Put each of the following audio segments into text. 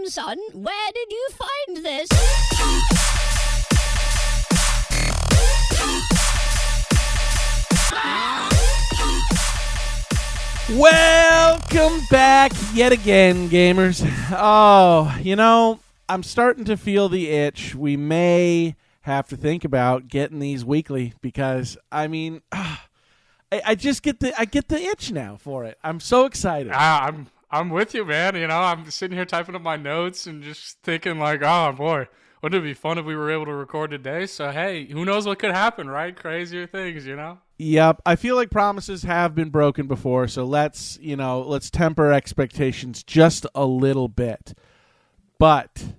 son, where did you find this? Welcome back yet again, gamers. Oh, I'm starting to feel the itch. We may have to think about getting these weekly because, I just get the itch now for it. I'm so excited. I'm with you, man. I'm sitting here typing up my notes and just thinking like, oh boy, wouldn't it be fun if we were able to record today? So hey, who knows what could happen, right? Crazier things, Yep, I feel like promises have been broken before, so let's temper expectations just a little bit. But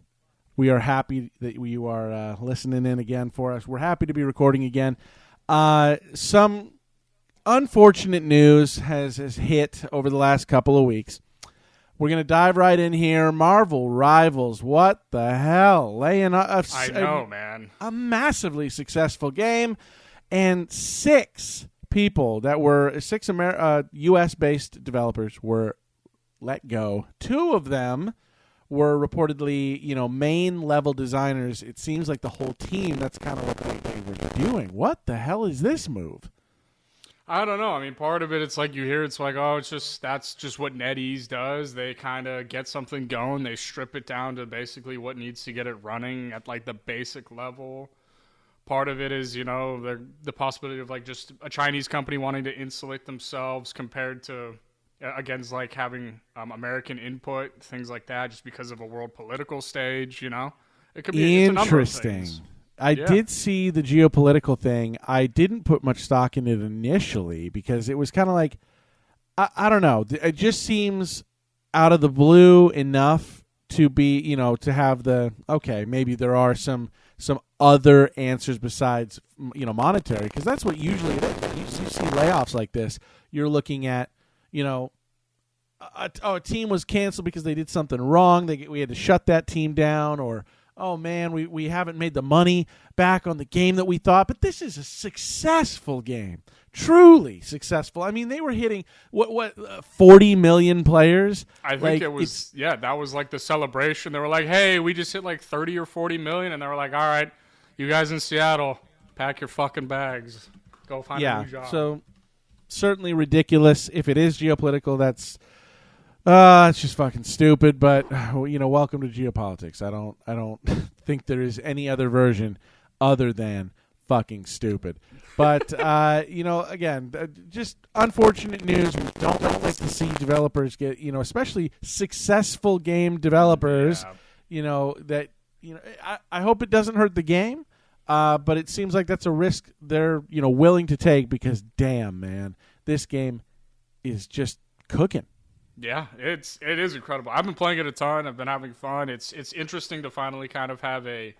we are happy that you are listening in again for us. We're happy to be recording again. Some unfortunate news has hit over the last couple of weeks. We're going to dive right in here. Marvel Rivals, what the hell? Laying man. A massively successful game. And six U.S.-based developers were let go. Two of them were reportedly, main-level designers. It seems like the whole team, that's kind of what they were doing. What the hell is this move? I don't know. Part of it, it's like you hear, it's like, oh, that's just what NetEase does. They kind of get something going. They strip it down to basically what needs to get it running at, like, the basic level. Part of it is, the possibility of like just a Chinese company wanting to insulate themselves compared to against like having American input, things like that, just because of a world political stage. It could be interesting. I did see the geopolitical thing. I didn't put much stock in it initially because it was kind of like I don't know. It just seems out of the blue enough to be to have maybe there are some other answers besides monetary, because that's what usually it is. When you see layoffs like this, you're looking at a team was canceled because they did something wrong. We had to shut that team down, or oh man, we haven't made the money back on the game that we thought. But this is a successful game, truly successful. They were hitting what 40 million players. I think it was that was like the celebration. They were like, hey, we just hit like 30 or 40 million, and they were like, all right, you guys in Seattle, pack your fucking bags, go find a new job. So certainly ridiculous. If it is geopolitical, that's it's just fucking stupid. But welcome to geopolitics. I don't think there is any other version other than fucking stupid. But again, just unfortunate news. We don't like to see developers get especially successful game developers. I hope it doesn't hurt the game. But it seems like that's a risk they're willing to take because damn man, this game is just cooking. Yeah, it is incredible. I've been playing it a ton. I've been having fun. It's interesting to finally kind of have a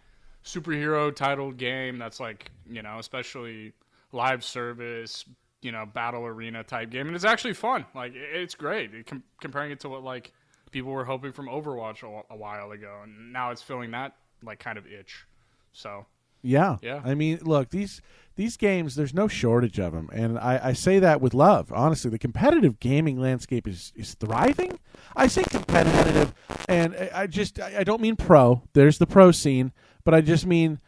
superhero titled game that's like especially live service, battle arena type game, and it's actually fun. Like it's great. Comparing it to what like people were hoping from Overwatch a while ago, and now it's filling that like kind of itch. So. Yeah. Look, these games, there's no shortage of them, and I say that with love. Honestly, the competitive gaming landscape is thriving. I say competitive, and I don't mean pro. There's the pro scene, but I just mean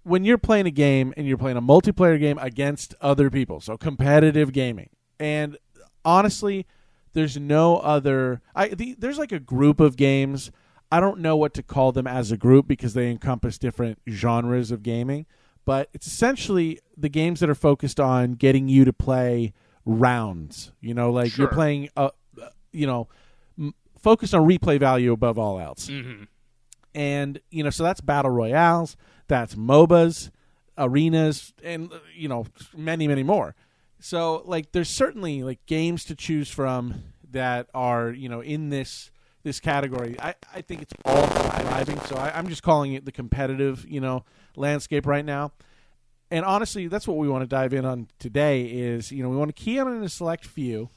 when you're playing a game and you're playing a multiplayer game against other people, so competitive gaming. And honestly, there's no other. There's like a group of games. I don't know what to call them as a group because they encompass different genres of gaming, but it's essentially the games that are focused on getting you to play rounds. Sure. You're playing, focused on replay value above all else. Mm-hmm. And, so that's battle royales, that's MOBAs, arenas, and, many, many more. So, there's certainly, games to choose from that are, in this category. I think it's all thriving, so I'm just calling it the competitive, landscape right now. And honestly, that's what we want to dive in on today is, we want to key on a select few,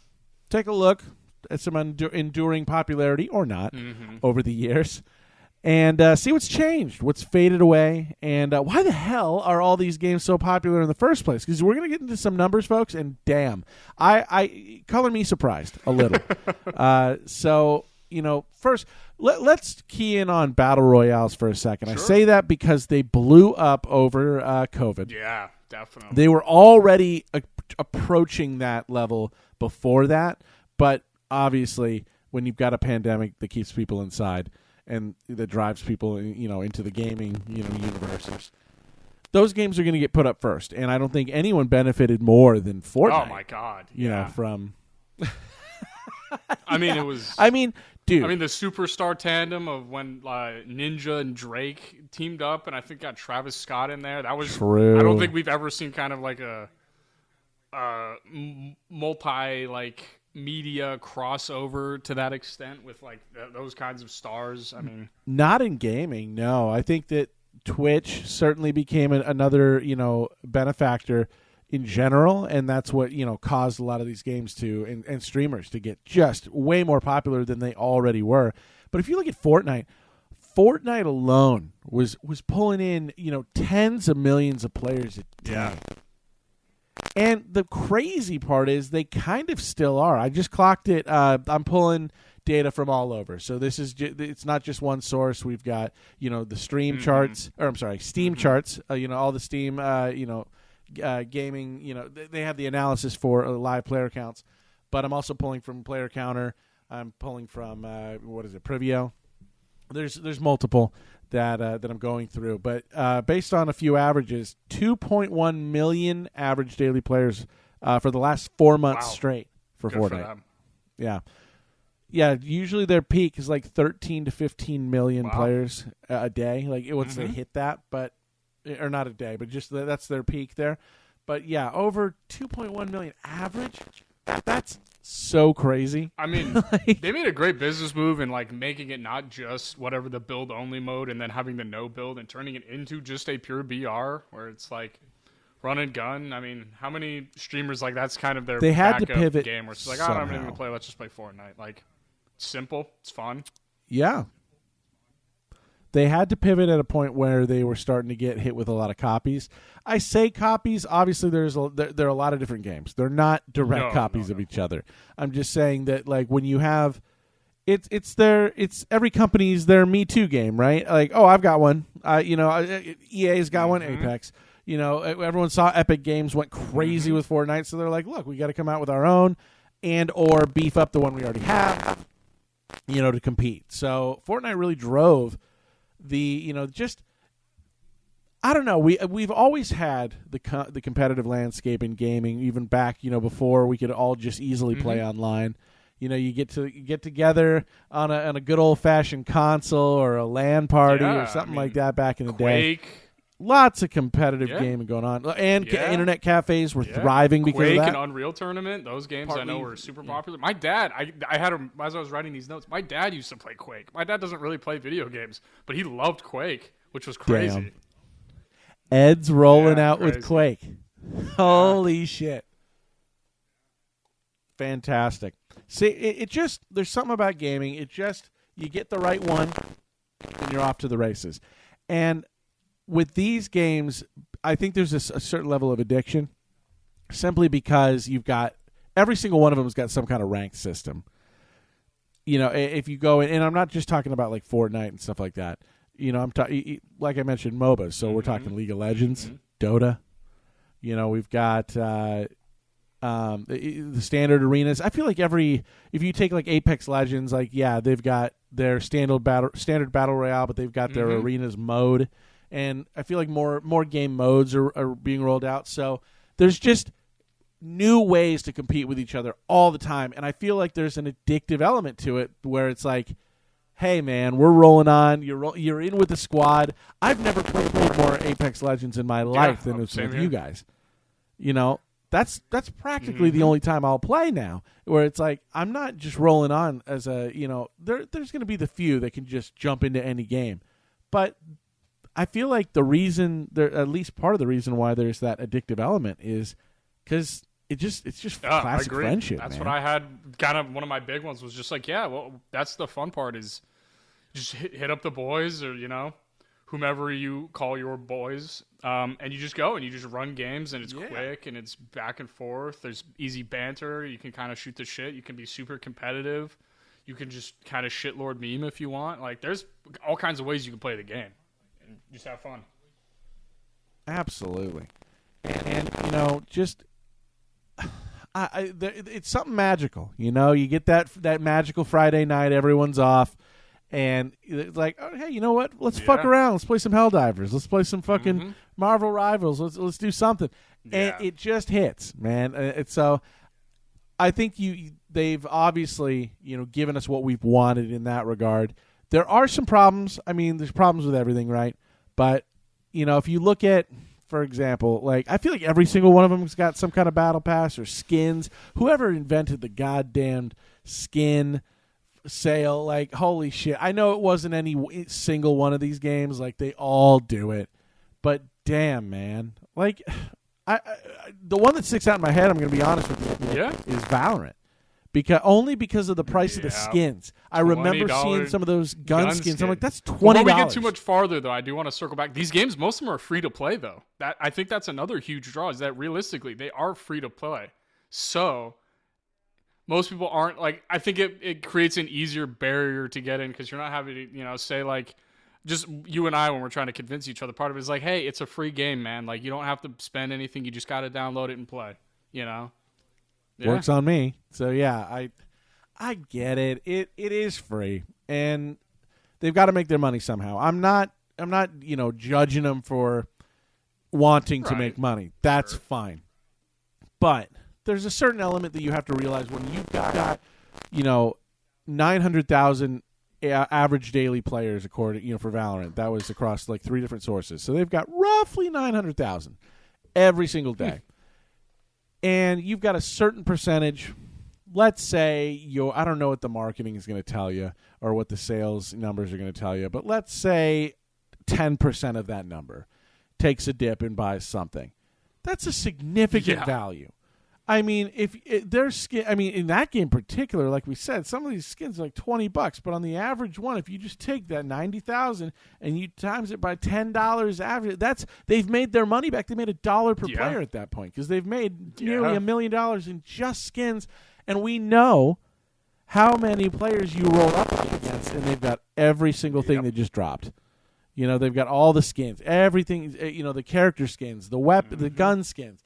take a look at some enduring popularity or not over the years, and see what's changed, what's faded away, and why the hell are all these games so popular in the first place? Because we're going to get into some numbers, folks, and damn, I color me surprised a little. So first let's key in on battle royales for a second. Sure. I say that because they blew up over COVID. Yeah, definitely. They were already approaching that level before that, but obviously when you've got a pandemic that keeps people inside and that drives people into the gaming universe, those games are going to get put up first, and I don't think anyone benefited more than Fortnite. Oh my God! From. I mean, it was. Dude. I mean, the superstar tandem of when Ninja and Drake teamed up, and I think got Travis Scott in there. That was true. I don't think we've ever seen kind of like a multi media crossover to that extent with those kinds of stars. I mean, not in gaming. No, I think that Twitch certainly became another benefactor in general, and that's what caused a lot of these games to and streamers to get just way more popular than they already were. But if you look at Fortnite alone was pulling in tens of millions of players a day. Yeah. And the crazy part is they kind of still are. I just clocked it. I'm pulling data from all over. So it's not just one source. We've got the stream charts, or I'm sorry, Steam charts. All the Steam gaming. They have the analysis for live player counts. But I'm also pulling from Player Counter. I'm pulling from Privio. There's multiple that I'm going through. But based on a few averages, 2.1 million average daily players for the last 4 months straight for Good Fortnite. For them. Yeah. Yeah, usually their peak is 13 to 15 million players a day. Once they hit that, or not a day, but just that's their peak there. But yeah, over 2.1 million average. That's so crazy. I mean, they made a great business move in making it not just whatever the build only mode and then having the no build and turning it into just a pure BR where it's run and gun. I mean, how many streamers that's kind of their they had backup to pivot game where it's I don't have anything to play, let's just play Fortnite. Simple, it's fun. Yeah. They had to pivot at a point where they were starting to get hit with a lot of copies. I say copies. Obviously, there are a lot of different games. They're not direct copies of each other. I'm just saying that when you have, it's every company's their Me Too game, right? I've got one. EA's got one. Apex. Everyone saw Epic Games went crazy with Fortnite, so they're look, we got to come out with our own, and or beef up the one we already have, to compete. So Fortnite really drove the I don't know, we've always had the competitive landscape in gaming, even back before we could all just easily play online. You get together on a good old fashioned console or a LAN party or something like that back in the Quake. day. Lots of competitive gaming going on, and internet cafes were thriving because Quake of that. and Unreal Tournament, those games I know were super popular. My dad, I had him as I was writing these notes. My dad used to play Quake. My dad doesn't really play video games, but he loved Quake, which was crazy. Damn. Ed's rolling out crazy. with Quake. Holy shit. Fantastic. See, it just, there's something about gaming. You get the right one and you're off to the races. And with these games, I think there's a certain level of addiction simply because you've got, every single one of them has got some kind of ranked system. If you go in, and I'm not just talking about Fortnite and stuff like that. I'm talking, like I mentioned, MOBAs. So we're talking League of Legends, Dota. We've got the standard arenas. I feel if you take Apex Legends, they've got their standard battle royale, but they've got their arenas mode, and I feel more game modes are being rolled out. So there's just new ways to compete with each other all the time, and I feel there's an addictive element to it where it's hey man, we're rolling on. You're in with the squad. I've never played more Apex Legends in my life than with you guys. That's practically the only time I'll play now. Where it's I'm not just rolling on as a there's going to be the few that can just jump into any game, but I feel the reason at least part of the reason why there's that addictive element is because it's just classic friendship. That's man. what I had. Kind of one of my big ones was just that's the fun part is just hit up the boys or whomever you call your boys, and you just go and you just run games and it's quick and it's back and forth. There's easy banter. You can kind of shoot the shit. You can be super competitive. You can just kind of shitlord meme if you want. Like, there's all kinds of ways you can play the game and just have fun. Absolutely. And just it's something magical. You get that magical Friday night, everyone's off, and it's like, oh, hey, you know what? Let's fuck around. Let's play some Helldivers. Let's play some fucking Marvel Rivals. Let's do something. Yeah. And it just hits, man. So I think they've obviously given us what we've wanted in that regard. There are some problems. I mean, there's problems with everything, right? But if you look at, for example, like, I feel like every single one of them's got some kind of battle pass or skins. Whoever invented the goddamn skin sale, like, holy shit. I know it wasn't any single one of these games. Like, they all do it. But damn, man. Like, the one that sticks out in my head, I'm going to be honest with you, is Valorant. Only because of the price of the skins. I remember seeing some of those gun skins. I'm like, that's $20. Before we get too much farther, though, I do want to circle back. These games, most of them are free to play, though. I think that's another huge draw, is that realistically, they are free to play. So most people aren't, like, I think it creates an easier barrier to get in, because you're not having to, say, like, just you and I, when we're trying to convince each other, part of it is like, hey, it's a free game, man. Like, you don't have to spend anything. You just got to download it and play, Yeah. Works on me. So yeah, I get it. It is free, and they've got to make their money somehow. I'm not judging them for wanting to make money. That's fine. But there's a certain element that you have to realize when you've got 900,000 average daily players, according for Valorant. That was across like 3 different sources. So they've got roughly 900,000 every single day. And you've got a certain percentage. Let's say I don't know what the marketing is going to tell you or what the sales numbers are going to tell you, but let's say 10% of that number takes a dip and buys something. That's a significant value. I mean, if their skin, in that game in particular, like we said, some of these skins are like $20, but on the average one, if you just take that 90,000 and you times it by $10 average, they've made their money back. They made $1 per player at that point, because they've made nearly $1 million in just skins, and we know how many players you roll up against, and they've got every single thing they just dropped. They've got all the skins, everything. The character skins, the weapon, the gun skins.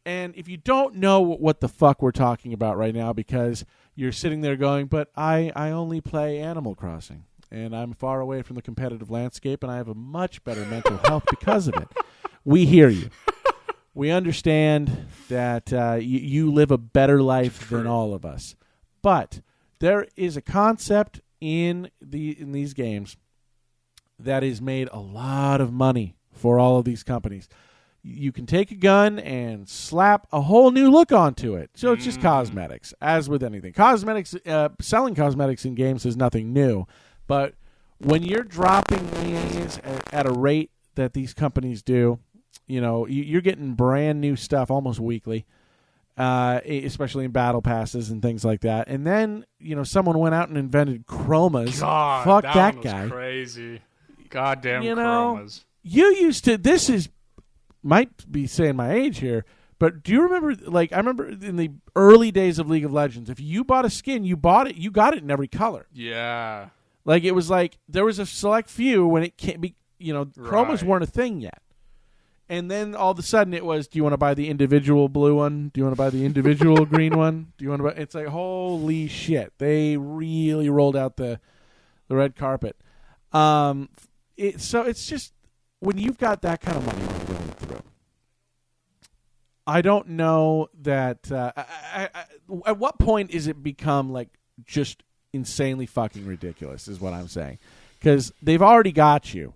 And if you don't know what the fuck we're talking about right now, because you're sitting there going, but I only play Animal Crossing, and I'm far away from the competitive landscape, and I have a much better mental health because of it. We hear you. We understand that you live a better life than all of us. But there is a concept in these games that has made a lot of money for all of these companies. You can take a gun and slap a whole new look onto it. So it's just cosmetics, as with anything. Selling cosmetics in games is nothing new. But when you're dropping these at a rate that these companies do, you're getting brand new stuff almost weekly, especially in battle passes and things like that. And then, someone went out and invented chromas. God, fuck that one guy. Was crazy. Goddamn chromas. You used to, might be saying my age here, but do you remember, like, I remember in the early days of League of Legends, if you bought a skin, you got it in every color. Yeah. Like, it was like, there was a select few when it can't be, chromas weren't a thing yet. And then all of a sudden it was, do you want to buy the individual blue one? Do you want to buy the individual green one? Do you want to buy, it's like, holy shit. They really rolled out the red carpet. So it's just, when you've got that kind of money running through, I don't know that at what point is it become like just insanely fucking ridiculous is what I'm saying, because they've already got you.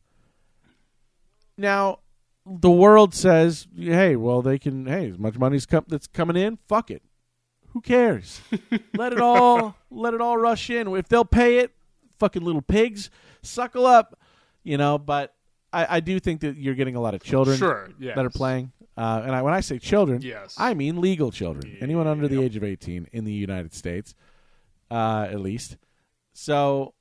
Now the world says, hey, well, they can, hey, as much money's that's coming in, fuck it, who cares? let it all rush in. If they'll pay it, fucking little pigs, suckle up, but I do think that you're getting a lot of children that are playing. And when I say children, I mean legal children. Anyone under the age of 18 in the United States, at least. So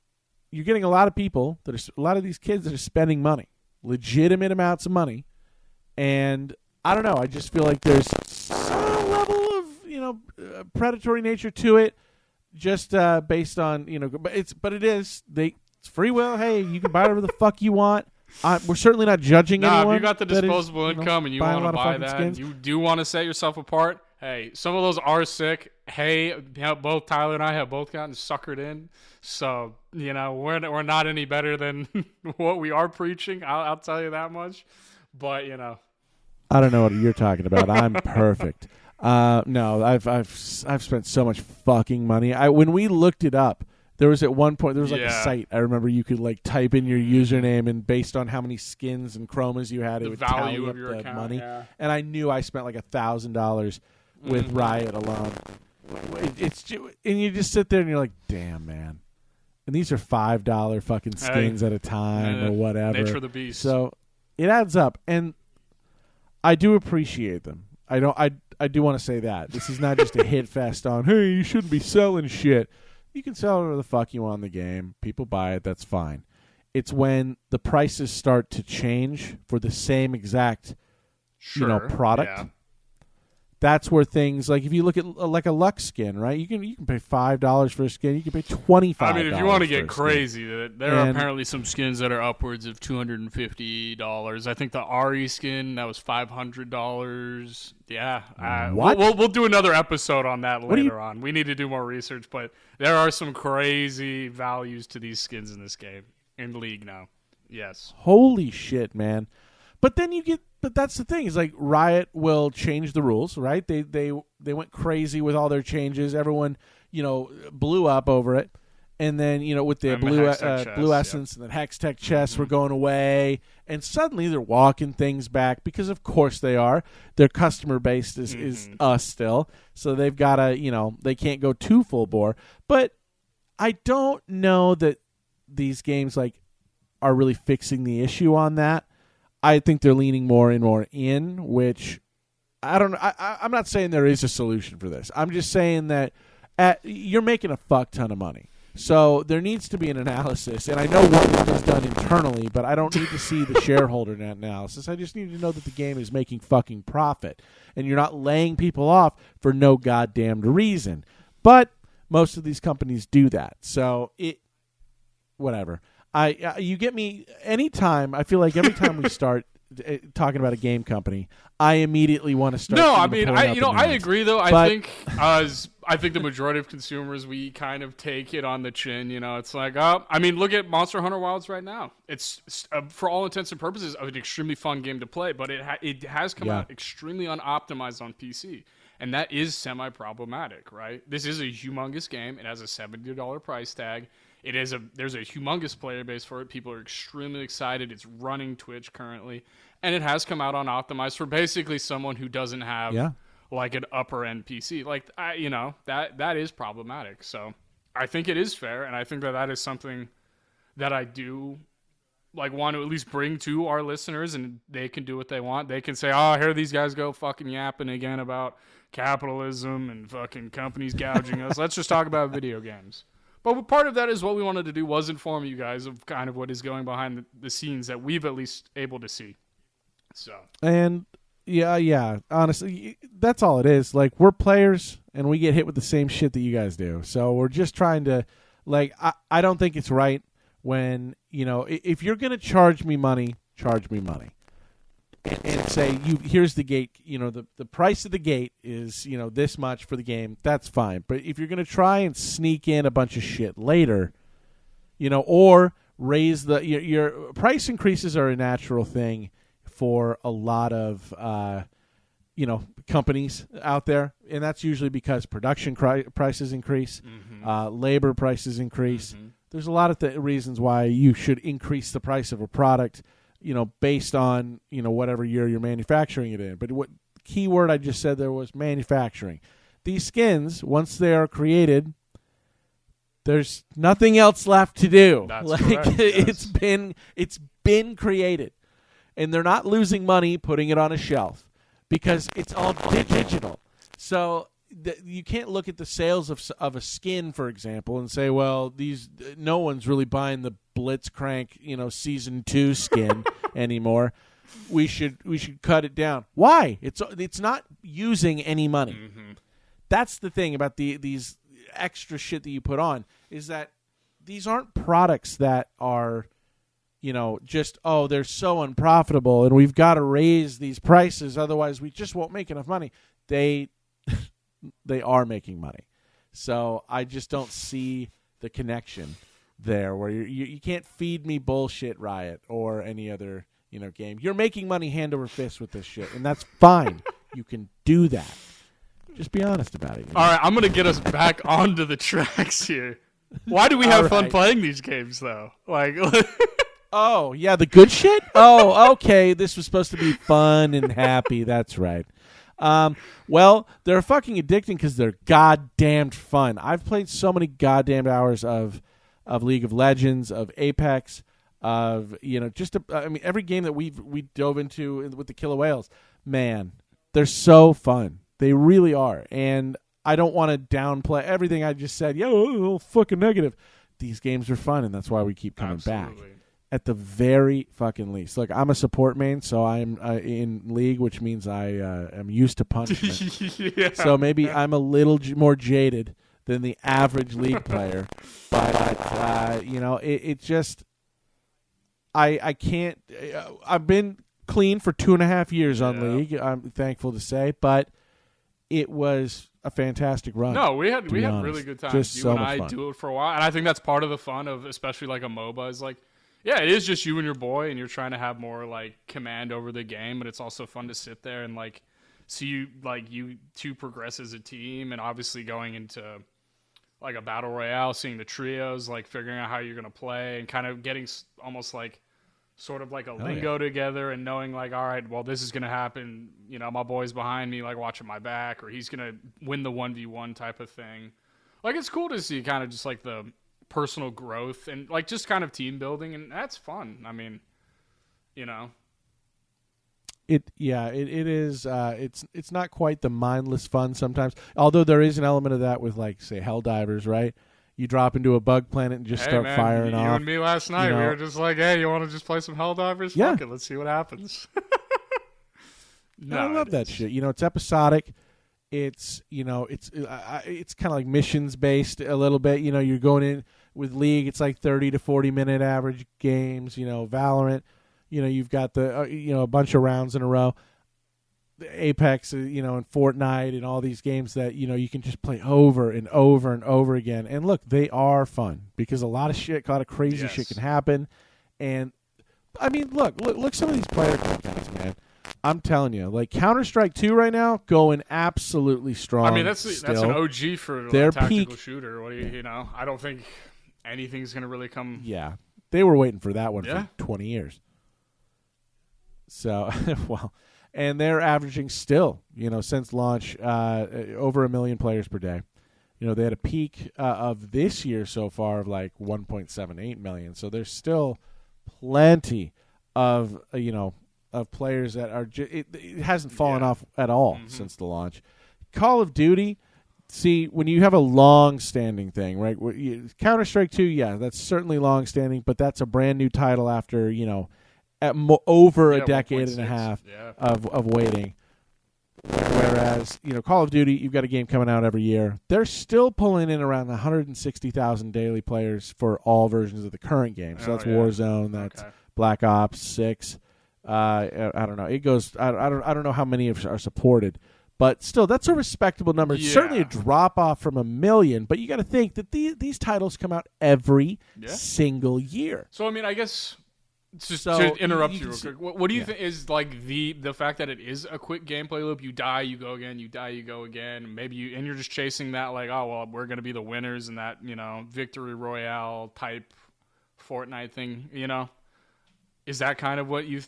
you're getting a lot of people, a lot of these kids that are spending money, legitimate amounts of money. And I don't know. I just feel like there's some level of, predatory nature to it. just based on but it is it's free will. Hey, you can buy whatever the fuck you want. We're certainly not judging anyone. If you got the disposable income and you want to buy that, and you do want to set yourself apart. Hey, some of those are sick. Hey, both Tyler and I have both gotten suckered in, so we're not any better than what we are preaching. I'll tell you that much. But I don't know what you're talking about. I'm perfect. No, I've spent so much fucking money. When we looked it up, there was at one point a site I remember you could type in your username, and based on how many skins and chromas you had, it would tally up the account, money. Yeah. And I knew I spent $1,000 with Riot alone. And you just sit there and you're like, damn, man. And these are $5 fucking skins at a time or whatever. Nature of the beast. So it adds up, and I do appreciate them. I do want to say that this is not just a hit fest on, hey, you shouldn't be selling shit. You can sell whatever the fuck you want in the game. People buy it. That's fine. It's when the prices start to change for the same exact, product. Yeah. That's where things if you look at a Lux skin, right? You can pay $5 for a skin. You can pay $25. I mean, if you want to get crazy, there are apparently some skins that are upwards of $250. I think the Ari skin that was $500. Yeah, what? We'll do another episode on that later on. We need to do more research, but there are some crazy values to these skins in this game in League now. Yes. Holy shit, man! But then but that's the thing is Riot will change the rules, right? They went crazy with all their changes. Everyone blew up over it, and then with the blue essence and the Hextech chests were going away, and suddenly they're walking things back because of course they are. Their customer base is us still, so they've got to they can't go too full bore. But I don't know that these games are really fixing the issue on that. I think they're leaning more and more in, which I don't know. I'm not saying there is a solution for this. I'm just saying that you're making a fuck ton of money. So there needs to be an analysis. And I know what is done internally, but I don't need to see the shareholder analysis. I just need to know that the game is making fucking profit. And you're not laying people off for no goddamned reason. But most of these companies do that. So whatever. You get me anytime. I feel like every time we start talking about a game company, I immediately want to start. No, I mean, I agree though. I think the majority of consumers, we kind of take it on the chin. It's look at Monster Hunter Wilds right now. It's for all intents and purposes an extremely fun game to play, but it has come out extremely unoptimized on PC. And that is semi-problematic, right? This is a humongous game. It has a $70 price tag. There's a humongous player base for it. People are extremely excited. It's running Twitch currently, and it has come out unoptimized for basically someone who doesn't have an upper end PC. That is problematic. So I think it is fair, and I think that is something that I do want to at least bring to our listeners, and they can do what they want. They can say, "Oh, here these guys go fucking yapping again about capitalism and fucking companies gouging us. Let's just talk about video games." But part of that is what we wanted to do was inform you guys of kind of what is going behind the scenes that we've at least able to see. So. And honestly, that's all it is. We're players and we get hit with the same shit that you guys do. So we're just trying to I don't think it's right when, if you're going to charge me money, charge me money. And say here's the gate, the price of the gate is this much for the game. That's fine. But if you're going to try and sneak in a bunch of shit later, or raise your price increases are a natural thing for a lot of companies out there, and that's usually because production prices increase, labor prices increase. There's a lot of reasons why you should increase the price of a product. Based on, whatever year you're manufacturing it in. But what key word I just said there was manufacturing. These skins, once they are created, there's nothing else left to do. That's correct, yes. It's been created. And they're not losing money putting it on a shelf because it's all digital. So you can't look at the sales of a skin, for example, and say, well, no one's really buying the Blitzcrank, season 2 skin anymore. We should cut it down. Why? It's not using any money. That's the thing about these extra shit that you put on is that these aren't products that are, just, they're so unprofitable and we've got to raise these prices, otherwise we just won't make enough money. They are making money. So I just don't see the connection there where you can't feed me bullshit, Riot, or any other, game. You're making money hand over fist with this shit, and that's fine. You can do that. Just be honest about it. All right, I'm going to get us back onto the tracks here. Why do we have fun playing these games, though? Like, oh, yeah, the good shit? Oh, okay, this was supposed to be fun and happy. That's right. Well, they're fucking addicting because they're goddamn fun. I've played so many goddamn hours of League of Legends, of Apex, of every game that we dove into with the Killer Whales. Man, they're so fun. They really are. And I don't want to downplay everything I just said. Yeah, fucking negative. These games are fun, and that's why we keep coming back. At the very fucking least. Look, I'm a support main, so I'm in League, which means I am used to punishment. Yeah. So maybe I'm a little more jaded than the average League player. But, it just... I can't... I've been clean for 2.5 years on League, I'm thankful to say, but it was a fantastic run. No, we had really good times. Just you so and much I fun. do it for a while, and I think that's part of the fun of especially like a MOBA is like, yeah, it is just you and your boy, and you're trying to have more like command over the game, but it's also fun to sit there and like see you two progress as a team, and obviously going into like a battle royale, seeing the trios, like figuring out how you're gonna play, and kind of getting almost like sort of like a lingo together, and knowing like, all right, well, this is gonna happen. My boy's behind me, like watching my back, or he's gonna win the 1v1 type of thing. Like it's cool to see kind of just like the personal growth and like just kind of team building, and that's fun. I mean, it is. It's not quite the mindless fun sometimes, although there is an element of that with like say Helldivers, right? You drop into a bug planet and just start firing off. You and me last night, we were just like, hey, you want to just play some Helldivers? Yeah. Fuck it, let's see what happens. No, I love that shit. It's episodic. It's it's kind of like missions based a little bit. You're going in with League. It's like 30 to 40 minute average games. Valorant. You've got the a bunch of rounds in a row. The Apex, and Fortnite, and all these games that you can just play over and over and over again. And look, they are fun because a lot of crazy shit can happen. And I mean, look, some of these player companies, man. I'm telling you, like Counter-Strike 2 right now, going absolutely strong. I mean, that's an OG for their a tactical peak shooter. What do you I don't think anything's gonna really come. Yeah, they were waiting for that one for 20 years. So, well, and they're averaging still, since launch, over 1 million players per day. They had a peak of this year so far of like 1.78 million. So there's still plenty of of players that are it hasn't fallen off at all since the launch. Call of Duty, see, when you have a long-standing thing, right? Counter-Strike 2, that's certainly long-standing, but that's a brand new title after, over a decade and a half of waiting. Whereas, Call of Duty, you've got a game coming out every year. They're still pulling in around 160,000 daily players for all versions of the current game. So that's Warzone, that's Black Ops 6. I don't know. It goes. I don't know how many are supported, but still, that's a respectable number. It's certainly a drop off from 1 million, but you got to think that these titles come out every single year. So I mean, I guess just to interrupt you real quick, what do you think is like the fact that it is a quick gameplay loop? You die, you go again. You die, you go again. Maybe you're just chasing that like, oh well, we're gonna be the winners in that victory royale type Fortnite thing. Is that kind of what you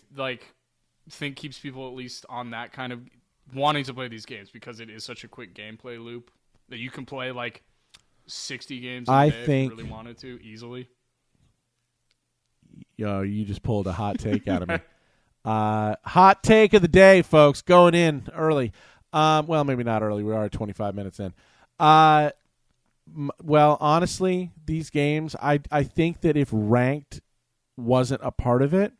think keeps people at least on that kind of wanting to play these games because it is such a quick gameplay loop that you can play like 60 games a day if you really wanted to easily? Yo, you just pulled a hot take out of me. Hot take of the day, folks. Going in early. Well, maybe not early. We are 25 minutes in. Well, honestly, these games, I think that if ranked wasn't a part of it,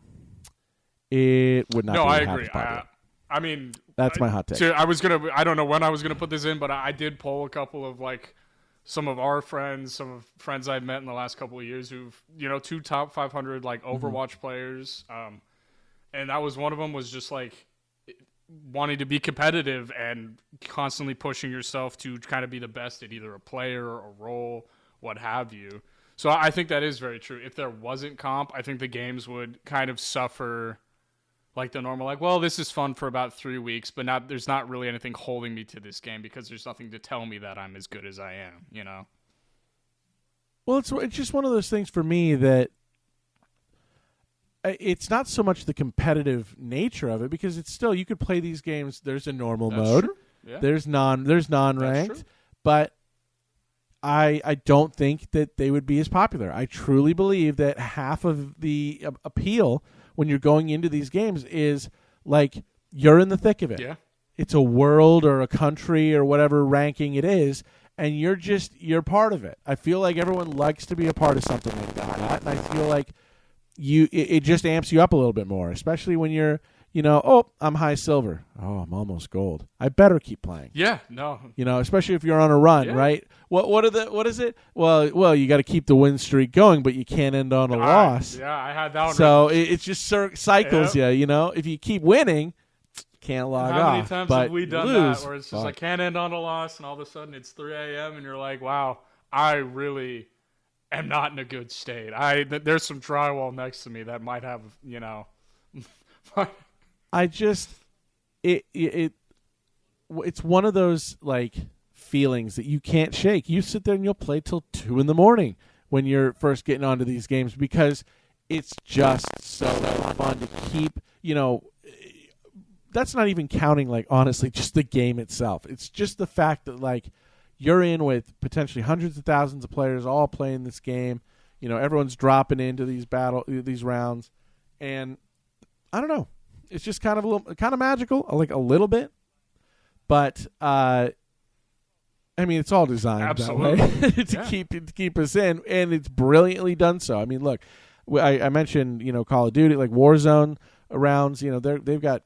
it would not. No, I agree. I mean, that's my hot take. I don't know when I was gonna put this in, but I did pull a couple of like some of our friends, some of friends I've met in the last couple of years who've, 2 top 500 like Overwatch players. And that was one of them, was just like wanting to be competitive and constantly pushing yourself to kind of be the best at either a player or a role, what have you. So I think that is very true. If there wasn't comp, I think the games would kind of suffer like the normal, like, well, this is fun for about 3 weeks, but there's not really anything holding me to this game because there's nothing to tell me that I'm as good as I am, Well, it's just one of those things for me that it's not so much the competitive nature of it, because it's still, you could play these games. There's a normal mode. True. Yeah. There's non-ranked, but I don't think that they would be as popular. I truly believe that half of the appeal when you're going into these games is like you're in the thick of it. Yeah. It's a world or a country or whatever ranking it is, and you're part of it. I feel like everyone likes to be a part of something like that, and I feel like it just amps you up a little bit more, especially when you're, oh, I'm high silver. Oh, I'm almost gold. I better keep playing. Yeah, no. Especially if you're on a run, right? What is it? Well, you got to keep the win streak going, but you can't end on a loss. Yeah, I had that one. So it's just cycles you. If you keep winning, can't log off. How many times have we done lose, that where it's just like can't end on a loss, and all of a sudden it's 3 a.m. and you're like, wow, I really am not in a good state. There's some drywall next to me that might have, I just it's one of those like feelings that you can't shake. You sit there and you'll play till 2 a.m. when you're first getting onto these games, because it's just so fun to keep, that's not even counting, like, honestly, just the game itself. It's just the fact that, like, you're in with potentially hundreds of thousands of players all playing this game. Everyone's dropping into these rounds, and I don't know. It's just kind of magical, like a little bit, but it's all designed that way to keep us in, and it's brilliantly done so. I mean, look, I mentioned Call of Duty, like Warzone rounds. They've got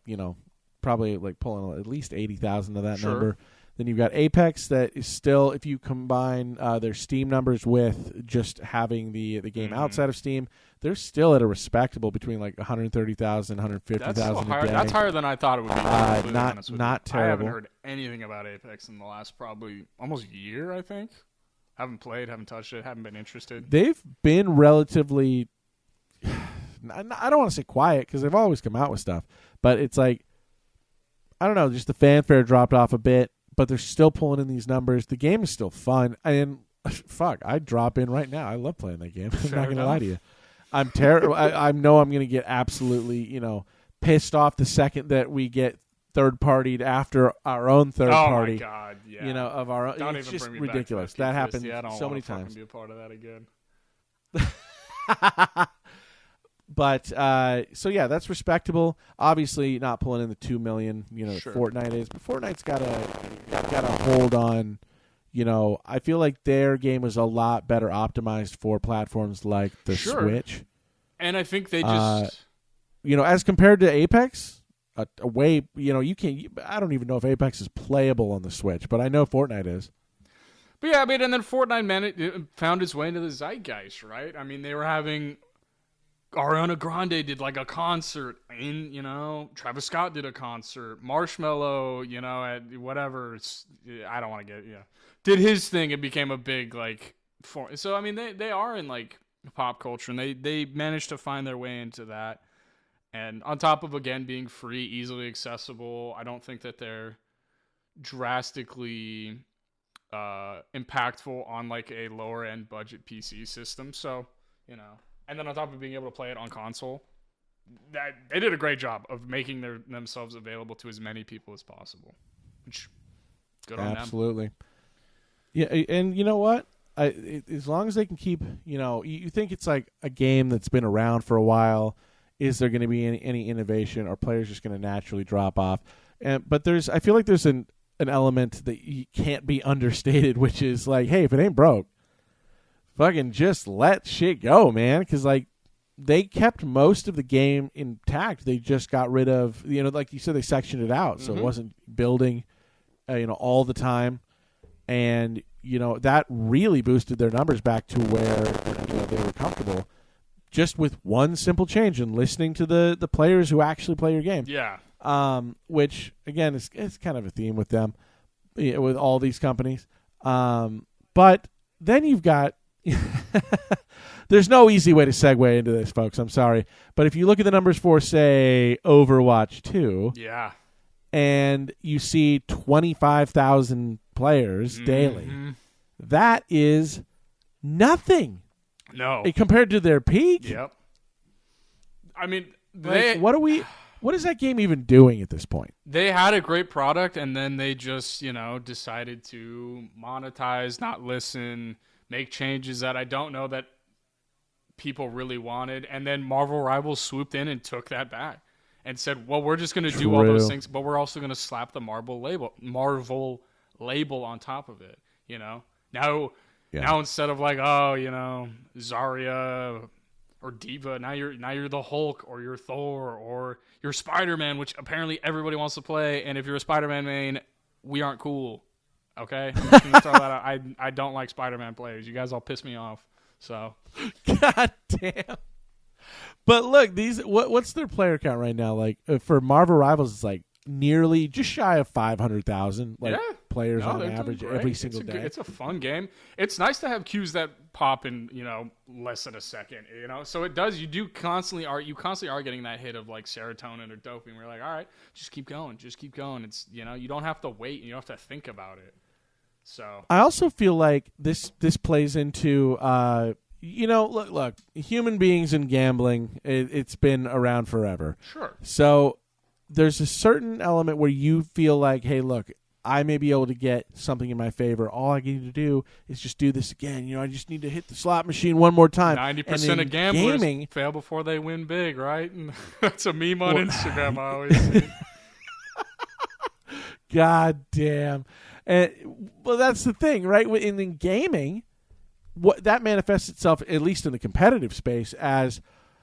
probably like pulling at least 80,000 of that number. Then you've got Apex that is still, if you combine their Steam numbers with just having the game outside of Steam, they're still at a respectable between like 130,000, 150,000 a day. That's higher than I thought it would be. Not terrible. I haven't heard anything about Apex in the last probably almost year, I think. Haven't played, haven't touched it, haven't been interested. They've been relatively, I don't want to say quiet, because they've always come out with stuff, but it's like, I don't know, just the fanfare dropped off a bit, but they're still pulling in these numbers. The game is still fun, and fuck, I'd drop in right now. I love playing that game. I'm not going to lie to you. I'm terrible. I know I'm going to get absolutely, pissed off the second that we get third-partied after our own third party. Oh my god, yeah. Of our own. Don't it's even just bring me ridiculous. Back to that happens so many times. Be a part of that again. But so yeah, that's respectable. Obviously, not pulling in the 2 million. Sure. Fortnite is, but Fortnite's got a hold on. I feel like their game was a lot better optimized for platforms like the Switch. And I think they just, as compared to Apex, a way, you can't. I don't even know if Apex is playable on the Switch, but I know Fortnite is. But yeah, and then Fortnite found its way into the zeitgeist, right? I mean, they were having Ariana Grande did like a concert in, Travis Scott did a concert, Marshmello, at whatever, I don't want to get, did his thing. It became a big, like, so, I mean, they are in, like, pop culture, and they managed to find their way into that. And on top of, again, being free, easily accessible, I don't think that they're drastically impactful on, like, a lower-end budget PC system. So, and then on top of being able to play it on console, that they did a great job of making themselves available to as many people as possible. Which, good on them. Absolutely. Yeah, and you know what? As long as they can keep, you think it's like a game that's been around for a while. Is there going to be any innovation? Are players just going to naturally drop off? But I feel like there's an element that can't be understated, which is like, hey, if it ain't broke, fucking just let shit go, man. Because, like, they kept most of the game intact. They just got rid of, like you said, they sectioned it out. So it wasn't building, all the time. And, that really boosted their numbers back to where they were comfortable, just with one simple change and listening to the players who actually play your game. Yeah. Which again is kind of a theme with them, with all these companies. But then you've got. There's no easy way to segue into this, folks. I'm sorry. But if you look at the numbers for, say, Overwatch 2, yeah, and you see 25,000 players daily, that is nothing. No. Compared to their peak. Yep. I mean, what is that game even doing at this point? They had a great product, and then they just, decided to monetize, not listen, make changes that I don't know that people really wanted, and then Marvel Rivals swooped in and took that back and said, well, we're just going to do all those things, but we're also going to slap the Marvel label on top of it, Now instead of like, Zarya or Diva, now you're the Hulk or you're Thor or you're Spider-Man, which apparently everybody wants to play, and if you're a Spider-Man main, we aren't cool. Okay? I'm just going to throw that out. I don't like Spider-Man players. You guys all piss me off. So, God damn. But look, what's their player count right now? Like for Marvel Rivals, it's like nearly just shy of 500,000 players on average every single day. It's a fun game. It's nice to have queues that pop in less than a second. So it does. You constantly are getting that hit of like serotonin or dopamine. We're like, all right, just keep going. It's you don't have to wait and you don't have to think about it. So I also feel like this plays into look, human beings and gambling, it's been around forever. Sure. So there's a certain element where you feel like, hey, look, I may be able to get something in my favor. All I need to do is just do this again. I just need to hit the slot machine one more time. 90% of gamblers fail before they win big, right? And that's a meme on Instagram I always see. God damn. Well, that's the thing, right? In gaming, what that manifests itself, at least in the competitive space, as,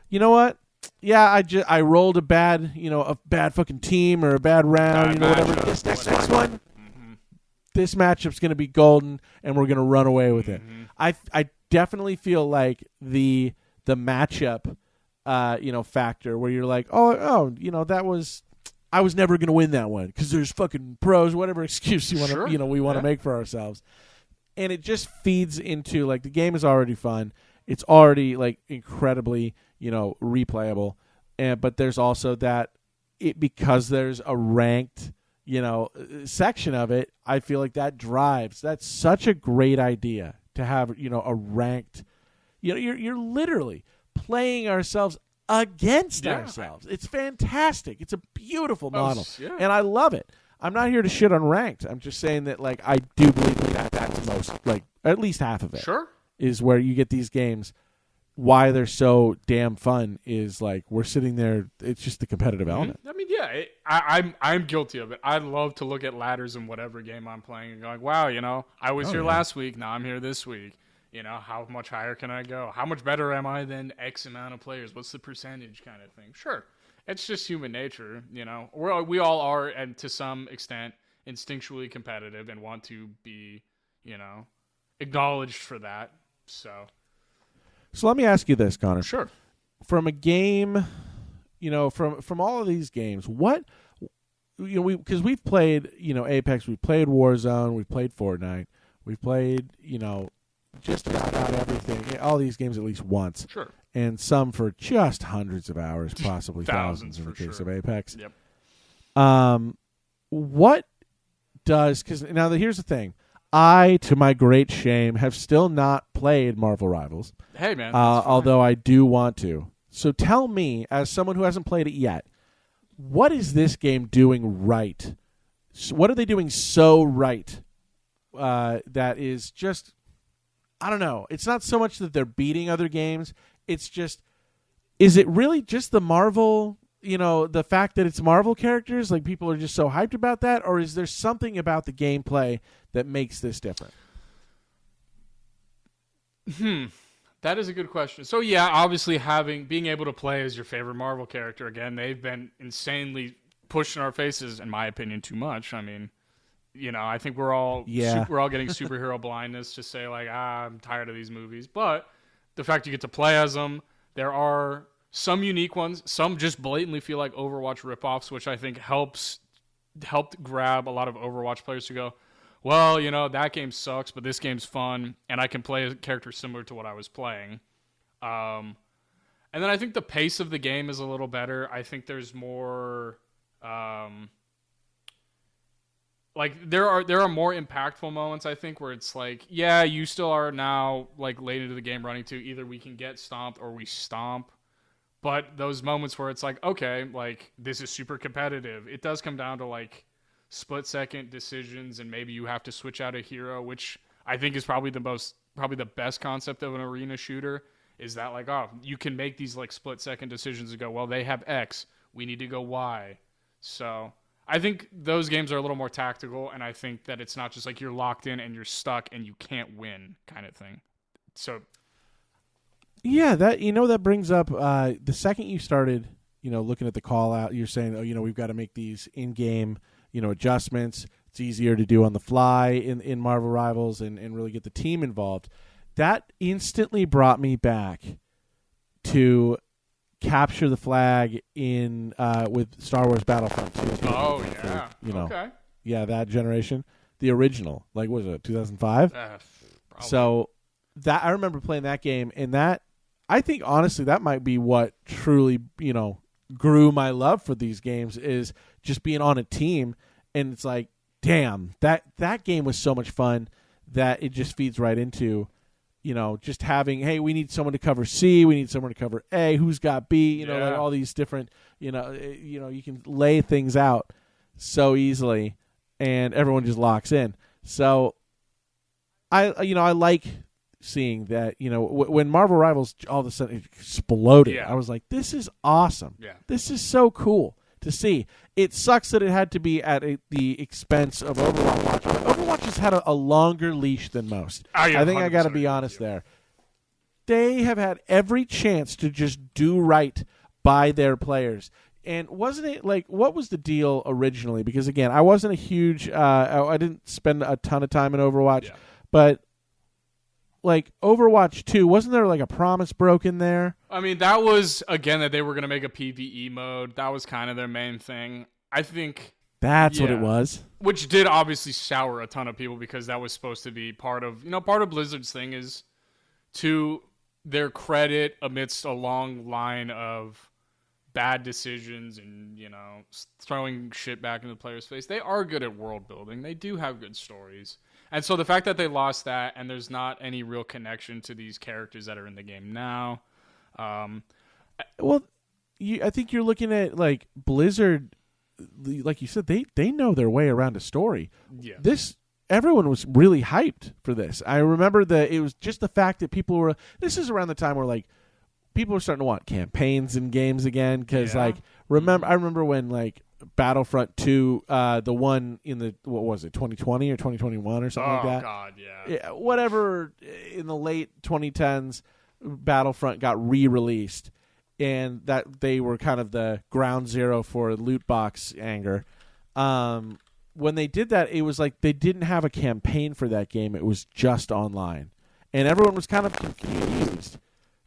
you know what? Yeah, I rolled a bad fucking team or a bad round, whatever. This next one, this matchup's going to be golden, and we're going to run away with it. I definitely feel like the matchup, factor where you're like, that was. I was never going to win that one because there's fucking pros, whatever excuse you want to, we want to make for ourselves. And it just feeds into, like, the game is already fun. It's already, like, incredibly, replayable. But there's also that because there's a ranked, section of it, I feel like that's such a great idea to have, a ranked, you're literally playing ourselves against ourselves. It's fantastic. It's a beautiful model, and I love it. I'm not here to shit on ranked. I'm just saying that, like, I do believe that's most, like, at least half of it. Sure, is where you get these games. Why they're so damn fun is, like, we're sitting there. It's just the competitive element. I mean, I'm guilty of it. I love to look at ladders in whatever game I'm playing and going, wow, I was here last week. Now I'm here this week. How much higher can I go? How much better am I than X amount of players? What's the percentage kind of thing? Sure. It's just human nature, We all are, and to some extent, instinctually competitive and want to be, acknowledged for that. So let me ask you this, Connor. Sure. From a game, from all of these games, what, because we've played, Apex, we've played Warzone, we've played Fortnite, we've played, just about everything, all these games at least once. Sure. And some for just hundreds of hours, possibly thousands in the case of Apex. Yep. What does, because now here's the thing. I, to my great shame, have still not played Marvel Rivals. Hey, man. Although I do want to. So tell me, as someone who hasn't played it yet, what is this game doing right? What are they doing so right that is just, I don't know. It's not so much that they're beating other games. It's just, is it really just the Marvel, the fact that it's Marvel characters? Like, people are just so hyped about that? Or is there something about the gameplay that makes this different? That is a good question. So, yeah, obviously being able to play as your favorite Marvel character, again, they've been insanely pushed in our faces, in my opinion, too much. I mean, I think we're all Yeah. we're all getting superhero blindness. Just say like, I'm tired of these movies. But the fact you get to play as them, there are some unique ones. Some just blatantly feel like Overwatch ripoffs, which I think helped grab a lot of Overwatch players to go, well, that game sucks, but this game's fun, and I can play a character similar to what I was playing. And then I think the pace of the game is a little better. I think there's more, there are more impactful moments. I think where it's like, yeah, you still are now like late into the game running to either we can get stomped or we stomp. But those moments where it's like, okay, like this is super competitive. It does come down to like split-second decisions, and maybe you have to switch out a hero, which I think is probably the best concept of an arena shooter. Is that like, oh, you can make these like split-second decisions and go, well, they have X, we need to go Y. So I think those games are a little more tactical, and I think that it's not just like you're locked in and you're stuck and you can't win kind of thing. So. Yeah, that brings up the second you started, looking at the call out, you're saying, we've got to make these in-game, adjustments. It's easier to do on the fly in Marvel Rivals and really get the team involved. That instantly brought me back to capture the flag in with Star Wars Battlefront 2. Oh, yeah. Okay. Yeah, that generation. The original. Like, what was it, 2005? So that I remember playing that game, and that I think honestly that might be what truly, grew my love for these games, is just being on a team, and it's like, damn, that game was so much fun that it just feeds right into, just having, hey, we need someone to cover C, we need someone to cover A, who's got B, like all these different, you can lay things out so easily, and everyone just locks in. So I like seeing that, when Marvel Rivals all of a sudden exploded, I was like, this is awesome. Yeah. This is so cool to see. It sucks that it had to be at the expense of Overwatch, but Overwatch has had a longer leash than most. I think I got to be honest there. They have had every chance to just do right by their players. And wasn't it like, what was the deal originally? Because again, I wasn't a huge, I didn't spend a ton of time in Overwatch, but like Overwatch 2, wasn't there like a promise broken there? I mean, that was, again, that they were going to make a PvE mode. That was kind of their main thing. I think that's what it was. Which did obviously sour a ton of people, because that was supposed to be part of Blizzard's thing, is, to their credit, amidst a long line of bad decisions and, throwing shit back into the player's face, they are good at world building. They do have good stories. And so the fact that they lost that, and there's not any real connection to these characters that are in the game now. Well, I think you're looking at like Blizzard, like you said, they know their way around a story. Yeah. Everyone was really hyped for this. I remember it was just the fact that people were. This is around the time where like people were starting to want campaigns in games again, because I remember when like Battlefront 2, the one in the, what was it, 2020 or 2021 or something like that? Oh, God, yeah. Whatever, in the late 2010s, Battlefront got re-released, and that they were kind of the ground zero for loot box anger. When they did that, it was like they didn't have a campaign for that game. It was just online. And everyone was kind of confused,